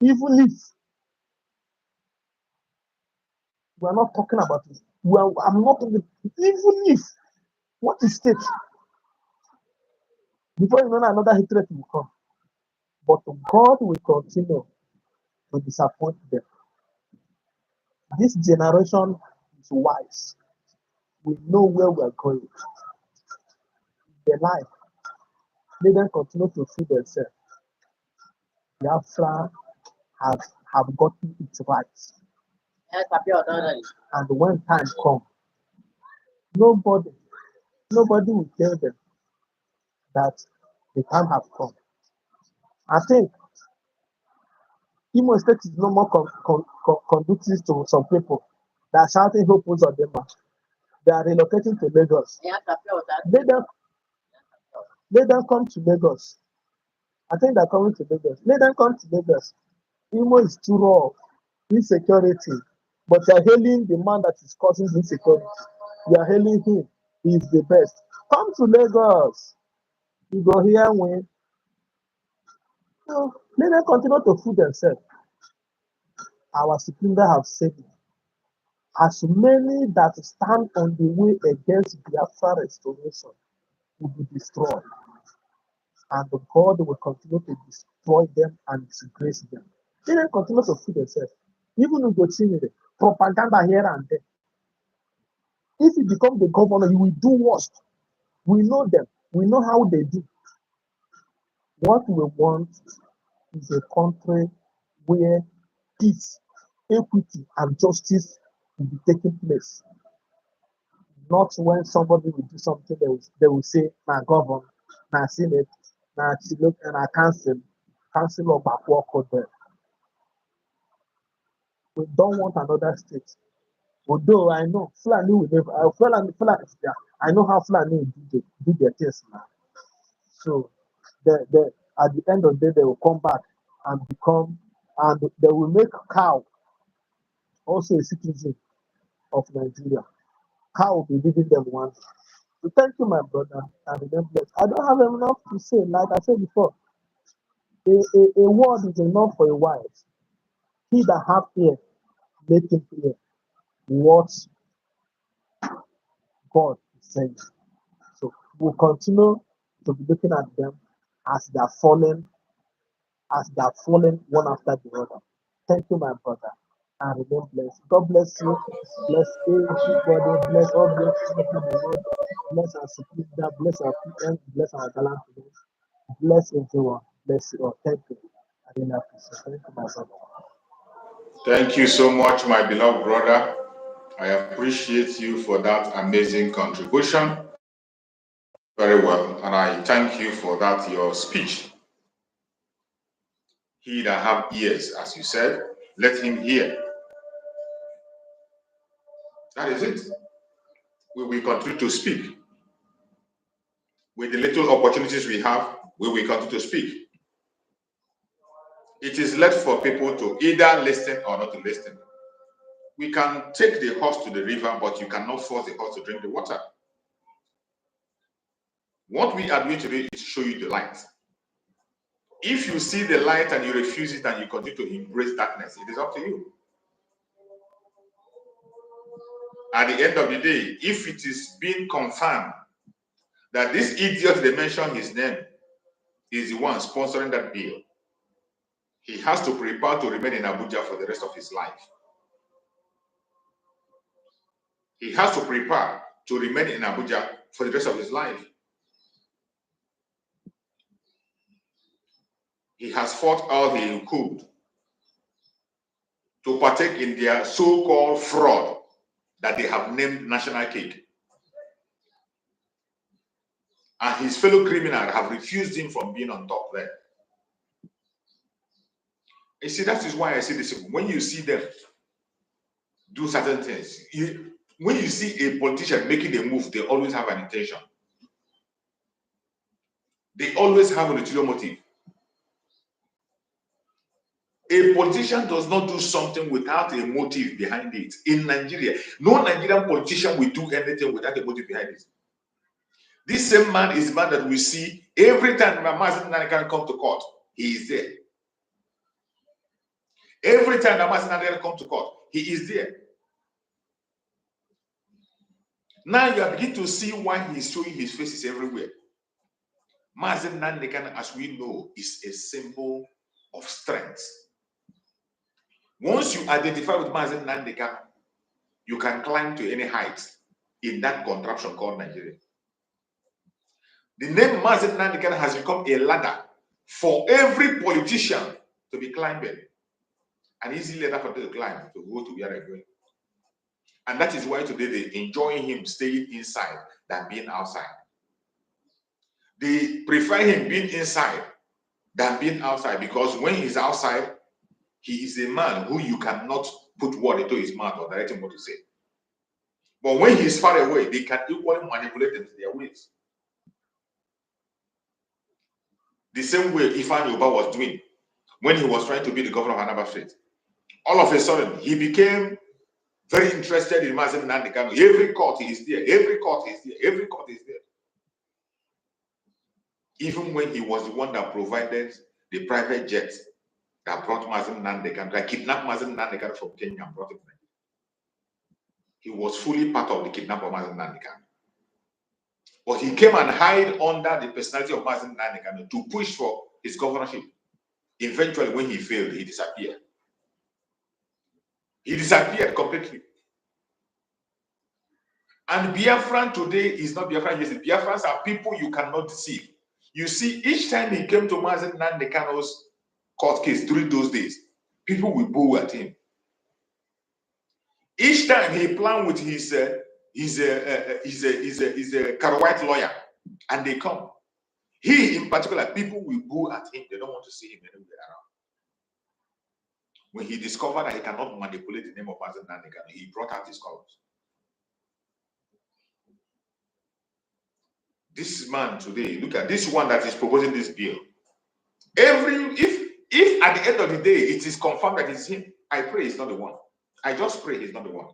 Even if we are not talking about it, I'm not talking. Even if what is state? Before you know another hatred will come. But God will continue to disappoint them. This generation is wise. We know where we are going. Their life, let them continue to feed themselves. Biafra have gotten it right. And when time comes, nobody will tell them that the time has come. I think Imo State is no more conducive to some people that are shouting hope on them. They are relocating to Lagos. Let them come to Lagos. I think they're coming to Lagos. Let them come to Lagos. Imo is too raw, insecurity. But you're hailing the man that is causing insecurity. You're hailing him. He is the best. Come to Lagos. You go here and win. So let them continue to fool themselves. Our Supreme Leader have said it. As many that stand on the way against Biafra restoration will be destroyed. And God will continue to destroy them and disgrace them. They then continue to feed themselves. Even if you see the propaganda here and there. If you become the governor, you will do worst. We know them. We know how they do. What we want is a country where peace, equity, and justice will be taking place. Not when somebody will do something, they will say, "My governor, my senate, my look and I council of Bakwako there." We don't want another state. Although I know Fulani will never, Fulani, yeah, I know how Fulani do their things now. So at the end of the day, they will come back and become, and they will make cow also a citizen of Nigeria. Cow will be giving them one. So thank you, my brother, and remember, I don't have enough to say. Like I said before, a word is enough for a wise. He that have ear, let him hear what God is saying. So we'll continue to be looking at them as they are falling one after the other. Thank you, my brother. And remain blessed. God bless you. Bless everybody. Bless all the people in the world. Bless our Supreme, bless our PM, bless our gallant. Bless everyone. Bless you all. Thank you. I didn't appreciate. Thank you, my brother. Thank you so much, my beloved brother. I appreciate you for that amazing contribution. Very well, and I thank you for that, your speech. He that have ears, as you said, let him hear. That is it. We will continue to speak. With the little opportunities we have, we will continue to speak. It is left for people to either listen or not to listen. We can take the horse to the river, but you cannot force the horse to drink the water. What we are doing today is show you the light. If you see the light and you refuse it and you continue to embrace darkness, it is up to you. At the end of the day, if it is being confirmed that this idiot they mentioned his name is the one sponsoring that bill, he has to prepare to remain in Abuja for the rest of his life. He has to prepare to remain in Abuja for the rest of his life. He has fought all he could to partake in their so-called fraud that they have named national cake. And his fellow criminals have refused him from being on top there. You see, that is why I say this. When you see them do certain things, when you see a politician making a move, they always have an intention. They always have an ulterior motive. A politician does not do something without a motive behind it. In Nigeria, no Nigerian politician will do anything without a motive behind it. This same man is the man that we see every time Mazen Nanikan come to court, he is there. Every time Mazen Nanikan come to court, he is there. Now you are beginning to see why he is showing his faces everywhere. Mazen Nanikan, as we know, is a symbol of strength. Once you identify with Mazen Nanikan, you can climb to any height in that contraption called Nigeria. The name Mazen Nanikan has become a ladder for every politician to be climbing. An easy ladder for them to climb to go to where they're going. And that is why today they enjoy him staying inside than being outside. They prefer him being inside than being outside, because when he's outside, he is a man who you cannot put word into his mouth or direct him what to say. But when he's far away, they can equally manipulate him to their ways. The same way Ifan Yoba was doing when he was trying to be the governor of Anambra State. All of a sudden, he became very interested in Mazen Nandekano. Every court he is there. Every court is there. Every court is there. Even when he was the one that provided the private jet that brought Mazen Nandekano, that kidnapped Mazen Nandekano from Kenya and brought him to Nigeria. He was fully part of the kidnap of Mazen Nandekano. But he came and hid under the personality of Mazen Nandekano to push for his governorship. Eventually, when he failed, he disappeared. He disappeared completely. And Biafran today is not Biafran. Biafrans are people you cannot deceive. You see, each time he came to Mazen Nandekano's court case during those days, people will boo at him. Each time he planned with his White lawyer, and they come. He, in particular, people will boo at him. They don't want to see him anywhere around. When he discovered that he cannot manipulate the name of Mazen Nandekano, he brought out his colors. This man today, look at this one that is proposing this bill. If at the end of the day it is confirmed that it's him, I pray he's not the one. I just pray he's not the one.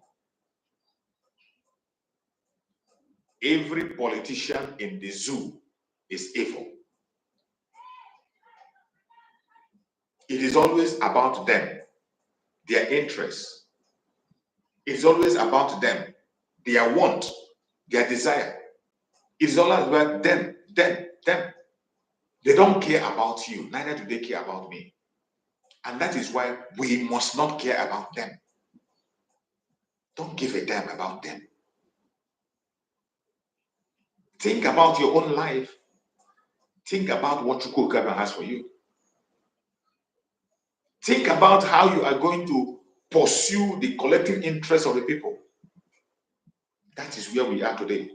Every politician in the zoo is evil. It is always about them, their interests. It's always about them, their want, their desire. It's always about them. They don't care about you, neither do they care about me. And that is why we must not care about them. Don't give a damn about them. Think about your own life. Think about what Chukwuka has for you. Think about how you are going to pursue the collective interest of the people. That is where we are today.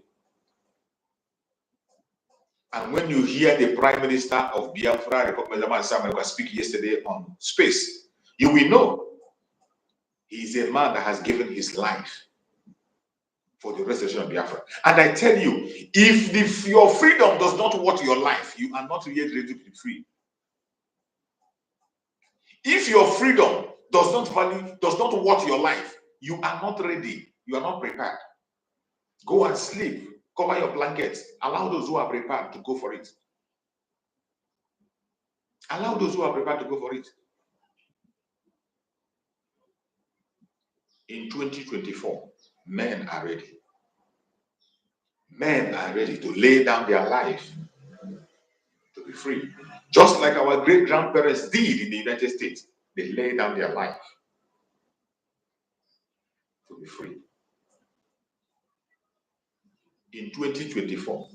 And when you hear the Prime Minister of Biafra, Republic speak yesterday on space, you will know he is a man that has given his life for the restoration of Biafra. And I tell you, if your freedom does not worth your life, you are not yet ready to be free. If your freedom does not worth your life, you are not ready. You are not prepared. Go and sleep. Cover your blankets. Allow those who are prepared to go for it. Allow those who are prepared to go for it. In 2024, men are ready. Men are ready to lay down their life to be free. Just like our great-grandparents did in the United States. They laid down their life to be free. In 2024,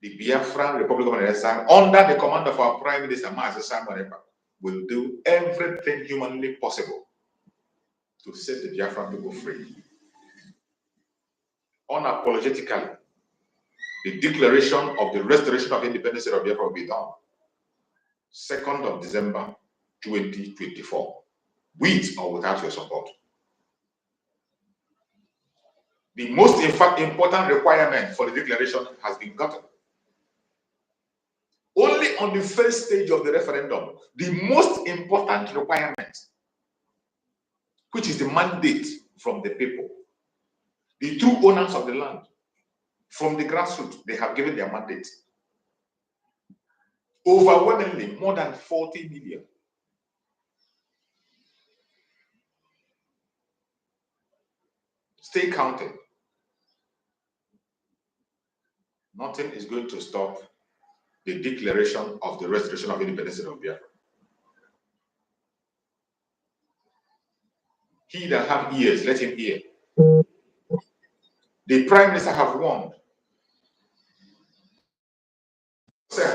the Biafran Republic of Nigeria, under the command of our Prime Minister, Mazi Simon, will do everything humanly possible to set the Biafran people free. Unapologetically, the declaration of the restoration of independence of Biafra will be done 2nd of December 2024, with or without your support. The most important requirement for the declaration has been gotten. Only on the first stage of the referendum, the most important requirement, which is the mandate from the people, the true owners of the land, from the grassroots, they have given their mandate. Overwhelmingly, more than 40 million. Stay counted. Nothing is going to stop the declaration of the restoration of independence of Biafra. He that have ears, let him hear. The Prime Minister have warned.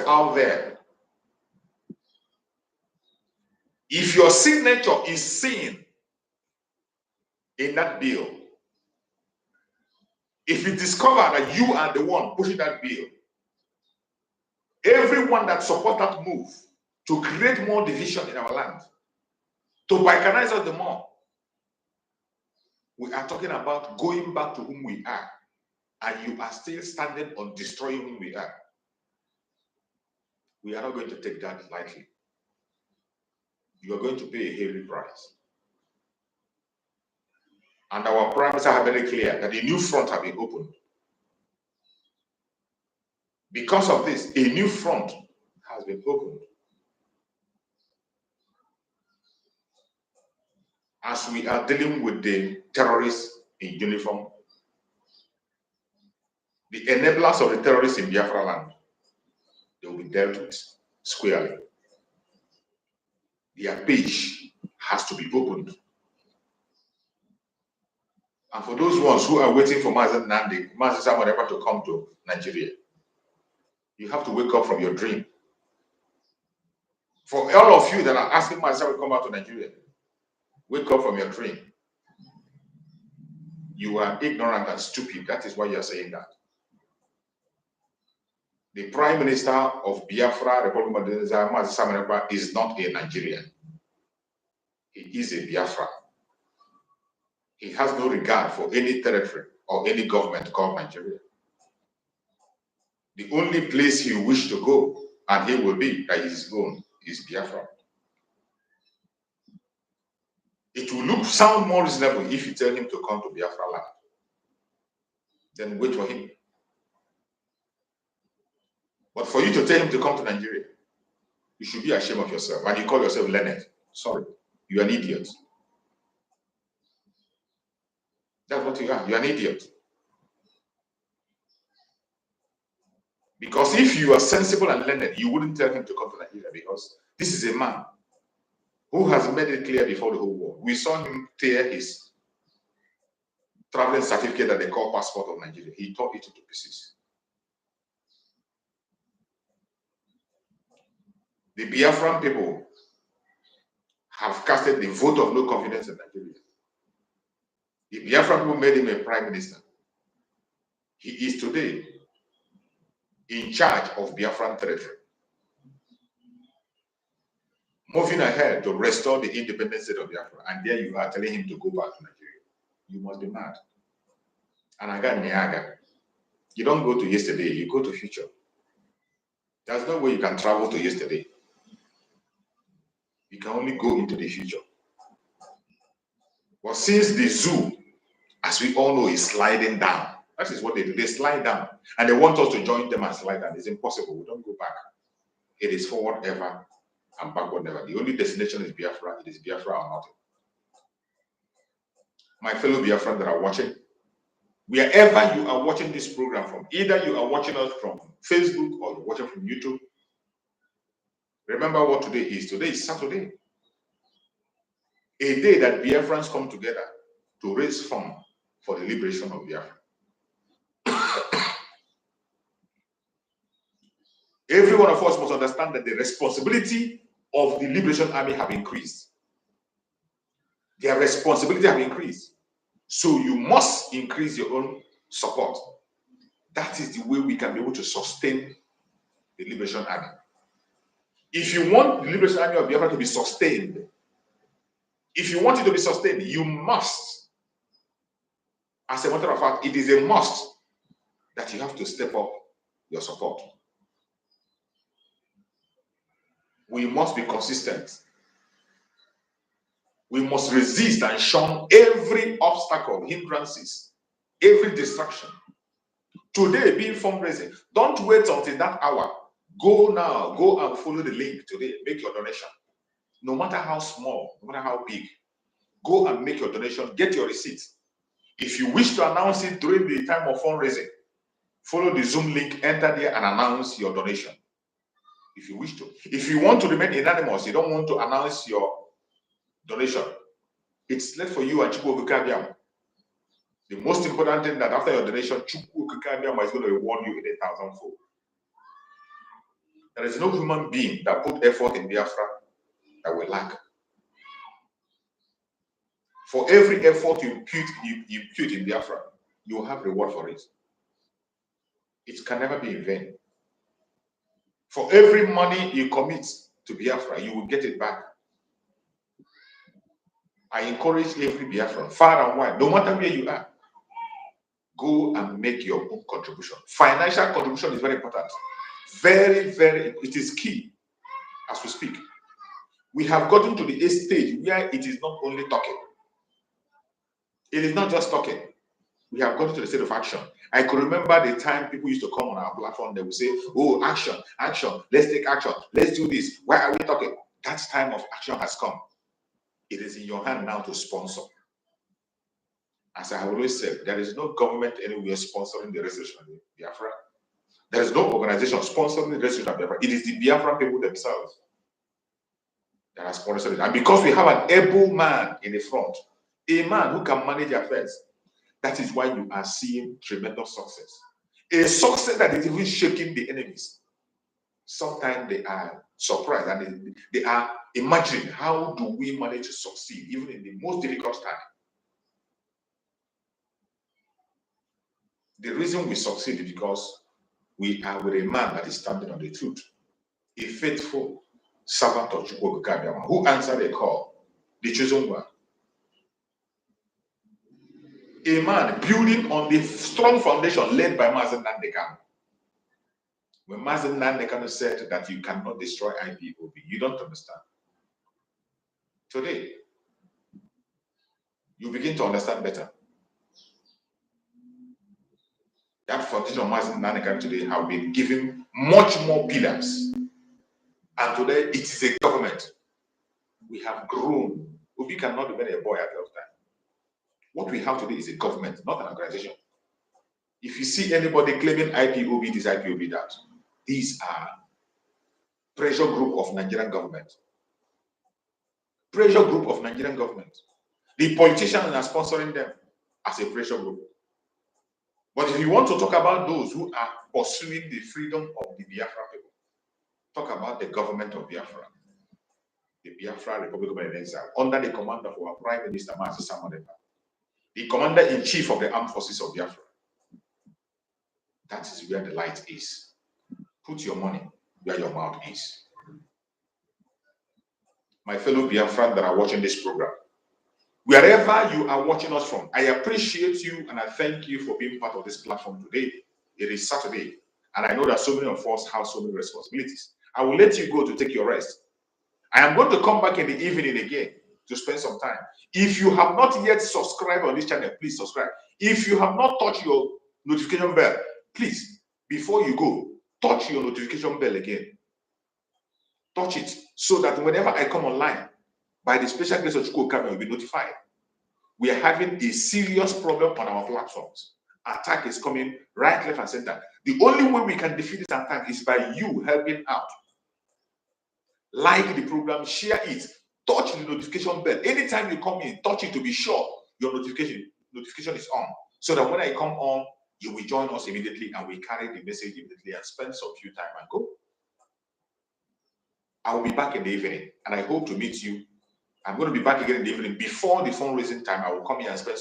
Out there, if your signature is seen in that bill, if you discover that you are the one pushing that bill, everyone that supports that move to create more division in our land, to balkanize us the more, we are talking about going back to whom we are, and you are still standing on destroying whom we are. We are not going to take that lightly. You are going to pay a heavy price. And our Prime Minister have made it clear that a new front have been opened. Because of this, a new front has been opened. As we are dealing with the terrorists in uniform, the enablers of the terrorists in Biafra land, they will be dealt with squarely. Their page has to be opened. And for those ones who are waiting for Mazi Samoreba to come to Nigeria, you have to wake up from your dream. For all of you that are asking Mazi to come out to Nigeria, wake up from your dream. You are ignorant and stupid. That is why you are saying that. The Prime Minister of Biafra, Republic of Nigeria, Mazi Samoreba, is not a Nigerian. He is a Biafra. He has no regard for any territory or any government called Nigeria. The only place he wishes to go, and he will be by his own, is Biafra. It will sound more reasonable if you tell him to come to Biafra land. Then wait for him. But for you to tell him to come to Nigeria, you should be ashamed of yourself. And you call yourself learned. Sorry, you're an idiot. That's what you are. You're an idiot. Because if you are sensible and learned, you wouldn't tell him to come to Nigeria, because this is a man who has made it clear before the whole world. We saw him tear his traveling certificate that they call passport of Nigeria. He tore it into pieces. The Biafran people have casted the vote of no confidence in Nigeria. The Biafran people made him a prime minister. He is today in charge of Biafran territory, moving ahead to restore the independent state of Biafra. And there you are telling him to go back to Nigeria. You must be mad. And I got Niaga. You don't go to yesterday, you go to future. There's no way you can travel to yesterday. You can only go into the future. But since the zoo, as we all know, is sliding down, that is what they do. They slide down. And they want us to join them and slide down. It's impossible. We don't go back. It is forward ever and backward never. The only destination is Biafra. It is Biafra or nothing. My fellow Biafrans that are watching, wherever you are watching this program from, either you are watching us from Facebook or you're watching from YouTube, remember what today is. Today is Saturday. A day that Biafrans come together to raise funds for the liberation of Biafra. Every one of us must understand that the responsibility of the Liberation Army have increased. Their responsibility have increased. So you must increase your own support. That is the way we can be able to sustain the Liberation Army. If you want the Liberation Army of Biafra to be sustained, if you want it to be sustained, you must, as a matter of fact, it is a must that you have to step up your support. We must be consistent. We must resist and shun every obstacle, hindrances, every distraction. Today, being fundraising, don't wait until that hour. Go now, go and follow the link today. Make your donation. No matter how small, no matter how big, go and make your donation. Get your receipt. If you wish to announce it during the time of fundraising, follow the Zoom link, enter there and announce your donation. If you wish to. If you want to remain anonymous, you don't want to announce your donation, it's left for you and Chukwu Okikabiam. The most important thing that after your donation, Chukwu Okikabiam is going to reward you in 1,000-fold. There is no human being that put effort in Biafra that will lack. For every effort you put in Biafra, you will have reward for it. It can never be in vain. For every money you commit to Biafra, you will get it back. I encourage every Biafran, far and wide, no matter where you are, go and make your own contribution. Financial contribution is very important. Very, very, it is key as we speak. We have gotten to the stage where it is not only talking. It is not just talking. We have gotten to the state of action. I could remember the time people used to come on our platform, they would say, oh, action, action, let's take action, let's do this. Why are we talking? That time of action has come. It is in your hand now to sponsor. As I have always said, there is no government anywhere sponsoring the restoration of Biafra. There is no organization sponsoring the restoration of Biafra. It is the Biafran people themselves that are sponsoring it. And because we have an able man in the front, a man who can manage affairs, that is why you are seeing tremendous success. A success that is even shaking the enemies. Sometimes they are surprised and they are imagining, how do we manage to succeed even in the most difficult time? The reason we succeed is because we are with a man that is standing on the truth, a faithful servant of Chukwu Okikabiam who answered a call, the chosen one. A man building on the strong foundation laid by Mazen Nandekano. When Mazen Nandekano said that you cannot destroy IPOB, you don't understand. Today, you begin to understand better. That foundation of Mazen Nandekano today have been given much more pillars. And today, it is a government. We have grown. Obi cannot remain a boy at that time. What we have today is a government, not an organization. If you see anybody claiming IPOB this, IPOB that, these are pressure group of Nigerian government. Pressure group of Nigerian government. The politicians are sponsoring them as a pressure group. But if you want to talk about those who are pursuing the freedom of the Biafra people, talk about the government of Biafra, the Biafra Republic of Exile, under the command of our Prime Minister, Master Samuel, the Commander-in-Chief of the Armed Forces of Biafra. That is where the light is. Put your money where your mouth is. My fellow Biafrans that are watching this program, wherever you are watching us from, I appreciate you and I thank you for being part of this platform today. It is Saturday, and I know that so many of us have so many responsibilities. I will let you go to take your rest. I am going to come back in the evening again to spend some time. If you have not yet subscribed on this channel, please subscribe. If you have not touched your notification bell, please, before you go, touch your notification bell again. Touch it so that whenever I come online, by the special grace of Chukwu, you'll be notified. We are having a serious problem on our platforms. Attack is coming right, left, and center. The only way we can defeat this attack is by you helping out. Like the program, share it, touch the notification bell. Anytime you come in, touch it to be sure your notification is on. So that when I come on, you will join us immediately and we carry the message immediately and spend some few time and go. I will be back in the evening and I hope to meet you. I'm going to be back again in the evening before the fundraising time. I will come here and spend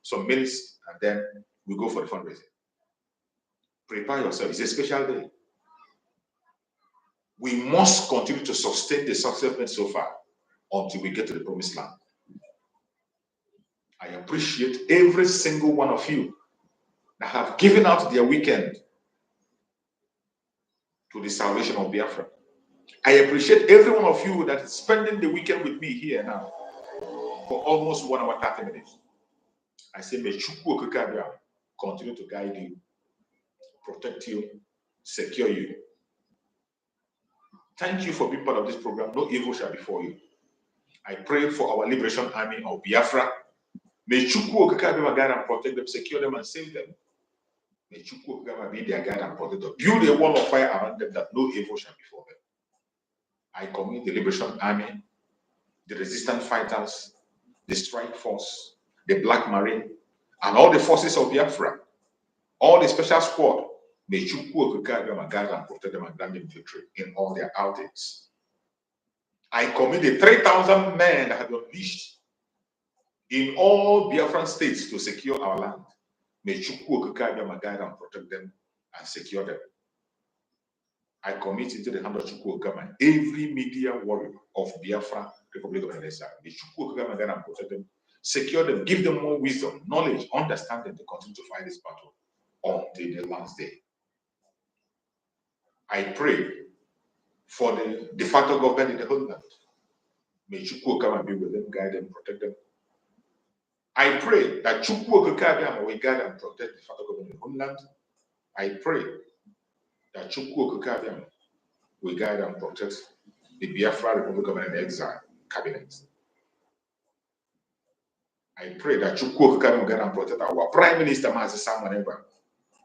some minutes and then we go for the fundraising. Prepare yourself. It's a special day. We must continue to sustain the success made so far until we get to the promised land. I appreciate every single one of you that have given out their weekend to the salvation of Biafra. I appreciate every one of you that is spending the weekend with me here now for almost 1 hour 30 minutes. I say, may Chukwu Okikabia continue to guide you, protect you, secure you. Thank you for being part of this program. No evil shall befall you. I pray for our liberation army of Biafra. May Chukwu Okikabia guide and protect them, secure them, and save them. May Chukwu Okikabia be their guide and protect them. Build a wall of fire around them that no evil shall befall them. I commit the liberation army, the resistance fighters, the strike force, the black marine, and all the forces of Biafra, all the special squad. May Chukwu Okikabia guide and protect them and grant them victory in all their outings. I commit the 3,000 men that have been unleashed in all Biafran states to secure our land. May Chukwu Okikabia guide and protect them and secure them. I commit into the hand of Chukwu Okikabia every media warrior of Biafra Republic of Exile. May Chukwu Okikabia guide and protect them, secure them, give them more wisdom, knowledge, understanding to continue to fight this battle until the last day. I pray for the de facto government in the whole land. May Chukwu Okikabia be with them, guide them, protect them. I pray that Chukwu Okikabia will guide and protect the de facto government in the whole land. I pray that Chukwu Okikabia will guide and protect the Biafra Republic of Exile cabinet. I pray that Chukwu Okikabia will guide and protect our Prime Minister, Master Samuel,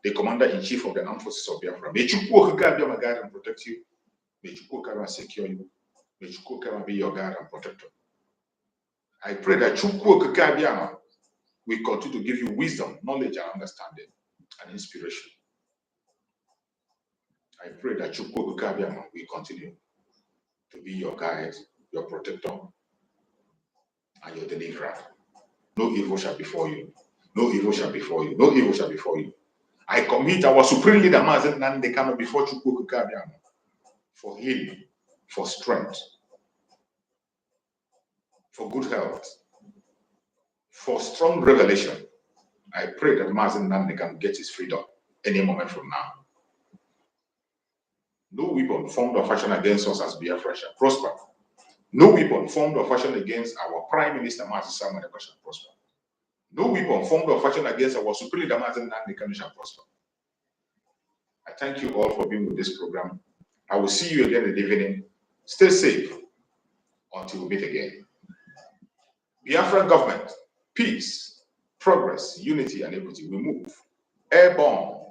the Commander-in-Chief of the Armed Forces of Biafra. May Chukwu Okikabia guide and protect you. May Chukwu Okikabia secure you. May Chukwu Okikabia be your guide and protector. I pray that Chukwu Okikabia will continue to give you wisdom, knowledge, and understanding, and inspiration. I pray that Chukwu Okikabia will continue to be your guide, your protector, and your deliverer. No evil shall befall you. No evil shall befall you. No evil shall befall you. I commit our supreme leader, Mazen Nandekano, before Chukwu Okikabia for healing, for strength, for good health, for strong revelation. I pray that Mazen Nande can get his freedom any moment from now. No weapon formed or fashioned against us as Biafra shall prosper. No weapon formed or fashioned against our Prime Minister, Master Samuel shall prosper. No weapon formed or fashioned against our Supreme Leader, Mazen Nande shall prosper. I thank you all for being with this program. I will see you again in the evening. Stay safe until we meet again. Biafra government, peace, progress, unity, and equity. We move airborne